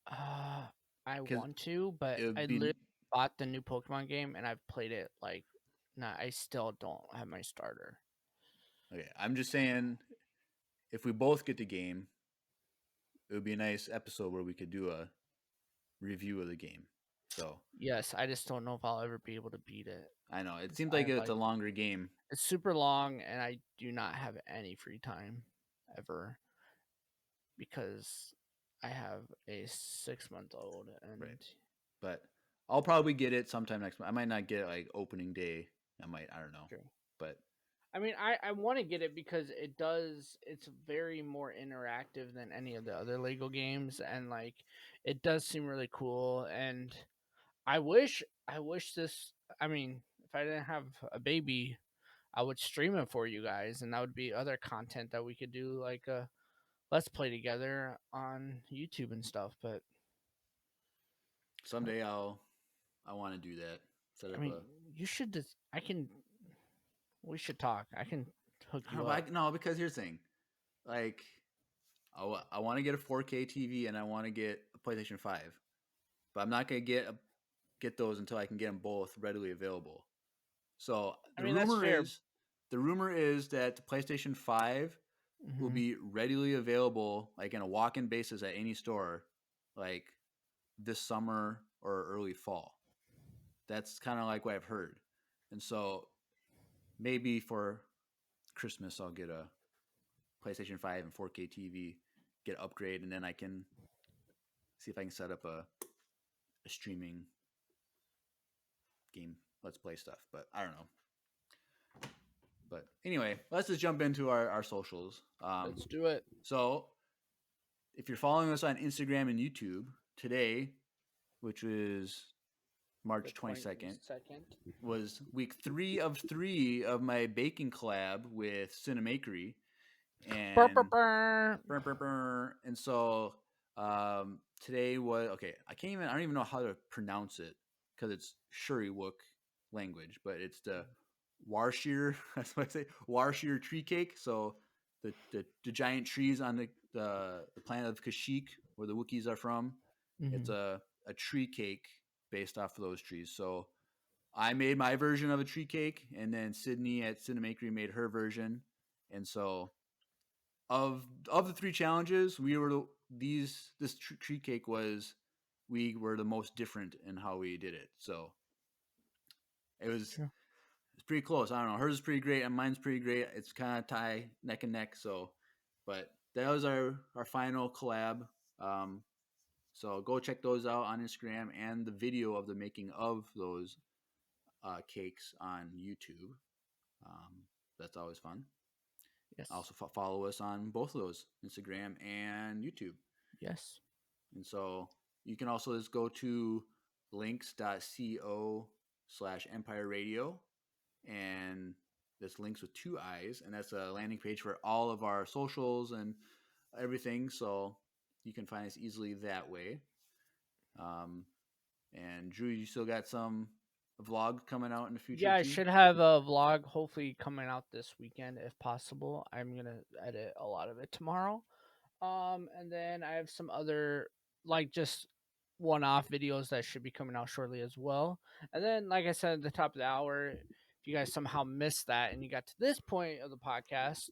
Speaker 2: I want to, but I literally bought the new Pokemon game and I've played it. I still don't have my starter.
Speaker 1: Okay, I'm just saying, if we both get the game, it would be a nice episode where we could do a review of the game. So
Speaker 2: yes, I just don't know if I'll ever be able to beat it.
Speaker 1: I know it seems like it's a longer game.
Speaker 2: It's super long, and I do not have any free time ever because I have a 6-month-old. And
Speaker 1: right. But I'll probably get it sometime next month. I might not get it opening day. I don't know.
Speaker 2: True.
Speaker 1: But
Speaker 2: I mean, I want to get it because it's very more interactive than any of the other Lego games, and it does seem really cool. And I wish this. I mean, if I didn't have a baby, I would stream it for you guys, and that would be other content that we could do, let's play together on YouTube and stuff. But
Speaker 1: someday I want to do that.
Speaker 2: You should just. We should talk. I can hook you up.
Speaker 1: No, because here's the thing. I want to get a 4K TV and I want to get a PlayStation 5. But I'm not going to get those until I can get them both readily available. So the rumor is that the PlayStation 5 will be readily available in a walk-in basis at any store this summer or early fall. That's kind of what I've heard. And so maybe for Christmas I'll get a PlayStation 5 and 4K TV, get an upgrade, and then I can see if I can set up a streaming game Let's Play stuff. But I don't know. But anyway, let's just jump into our socials.
Speaker 2: Let's do it.
Speaker 1: So if you're following us on Instagram and YouTube, today which was March
Speaker 2: The
Speaker 1: 22nd,
Speaker 2: 22nd.
Speaker 1: was week 3 of 3 of my baking collab with Cinemakery. And
Speaker 2: Burr, burr, burr.
Speaker 1: Brr, brr, brr. And so today was okay. I don't even know how to pronounce it because it's Shuriwook language, but it's the Warshir. That's what I say. Warshir tree cake. So the giant trees on the planet of Kashyyyk, where the Wookiees are from. It's a tree cake based off of those trees. So I made my version of a tree cake, and then Sydney at Cinemakery made her version, and so of the 3 challenges, this tree cake we were the most different in how we did it. So it was
Speaker 2: Sure.
Speaker 1: it's pretty close. I don't know. Hers is pretty great, and mine's pretty great. It's kind of tie neck and neck. So, but that was our final collab. So go check those out on Instagram and the video of the making of those cakes on YouTube. That's always fun.
Speaker 2: Yes.
Speaker 1: Also follow us on both of those, Instagram and YouTube.
Speaker 2: Yes.
Speaker 1: And so you can also just go to links.co/Empire Radio, and this links with 2 eyes, and that's a landing page for all of our socials and everything. So you can find us easily that way. And Drew, you still got some vlog coming out in the future?
Speaker 2: Yeah, I
Speaker 1: too?
Speaker 2: should have a vlog hopefully coming out this weekend if possible. I'm gonna edit a lot of it tomorrow. And then I have some other like just one-off videos that should be coming out shortly as well. And then, like I said at the top of the hour, if you guys somehow missed that and you got to this point of the podcast,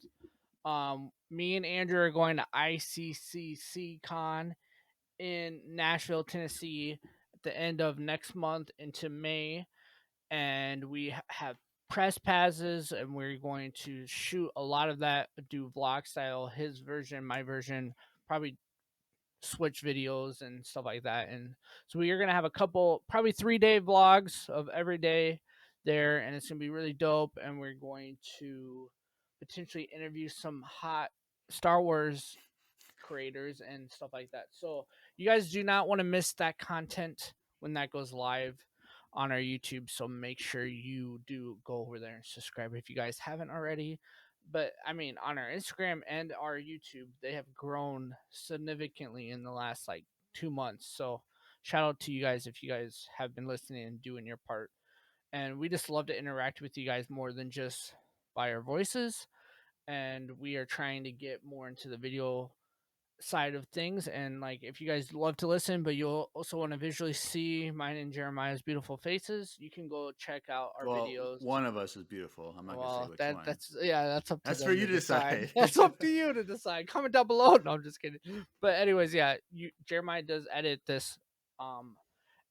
Speaker 2: me and Andrew are going to ICCC Con in Nashville, Tennessee, at the end of next month into May, and we have press passes, and we're going to shoot a lot of that, do vlog style, his version, my version, probably switch videos and stuff like that. And so we are going to have a couple, probably 3-day vlogs of every day there, and it's going to be really dope. And we're going to potentially interview some hot Star Wars creators and stuff like that. So you guys do not want to miss that content when that goes live on our YouTube. So make sure you do go over there and subscribe if you guys haven't already. But I mean, on our Instagram and our YouTube, they have grown significantly in the last like 2 months. So shout out to you guys if you guys have been listening and doing your part. And we just love to interact with you guys more than just by our voices. And we are trying to get more into the video side of things. And like, if you guys love to listen but you'll also want to visually see mine and Jeremiah's beautiful faces, you can go check out our videos.
Speaker 1: One of us is beautiful. I'm not gonna say which one.
Speaker 2: That's up to
Speaker 1: That's
Speaker 2: them
Speaker 1: for you
Speaker 2: to
Speaker 1: to decide.
Speaker 2: That's up to you to decide. Comment down below. No, I'm just kidding. But anyways, yeah, Jeremiah does edit this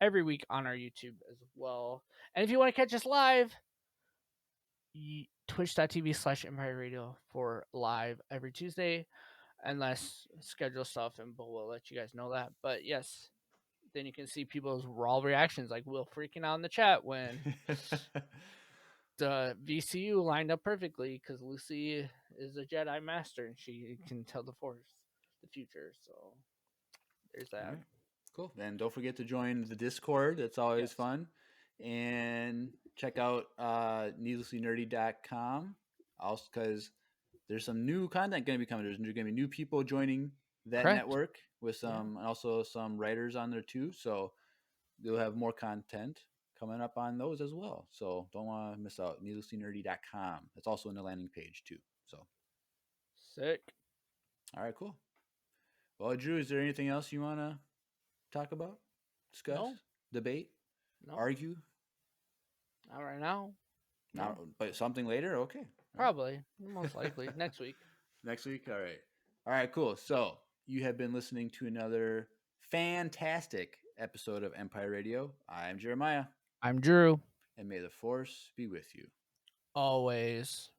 Speaker 2: every week on our YouTube as well. And if you want to catch us live, twitch.tv/Empire Radio for live every Tuesday, unless schedule stuff, and we'll let you guys know that. But yes, then you can see people's raw reactions, like Will freaking out in the chat when the VCU lined up perfectly because Lucy is a Jedi master and she can tell the Force the future. So there's that.
Speaker 1: Right. Cool. And don't forget to join the Discord. That's always fun. And check out needlesslynerdy.com also because there's some new content going to be coming. There's going to be new people joining that network with some and also some writers on there too. So you'll have more content coming up on those as well. So don't want to miss out. needlesslynerdy.com. That's also in the landing page too. So
Speaker 2: sick.
Speaker 1: All right, cool. Well, Drew, is there anything else you want to talk about, discuss, debate, argue?
Speaker 2: Not right now.
Speaker 1: No. But something later? Okay.
Speaker 2: Probably. Most likely. Next week.
Speaker 1: Next week? All right. All right, cool. So you have been listening to another fantastic episode of Empire Radio. I'm Jeremiah.
Speaker 2: I'm Drew.
Speaker 1: And may the Force be with you.
Speaker 2: Always.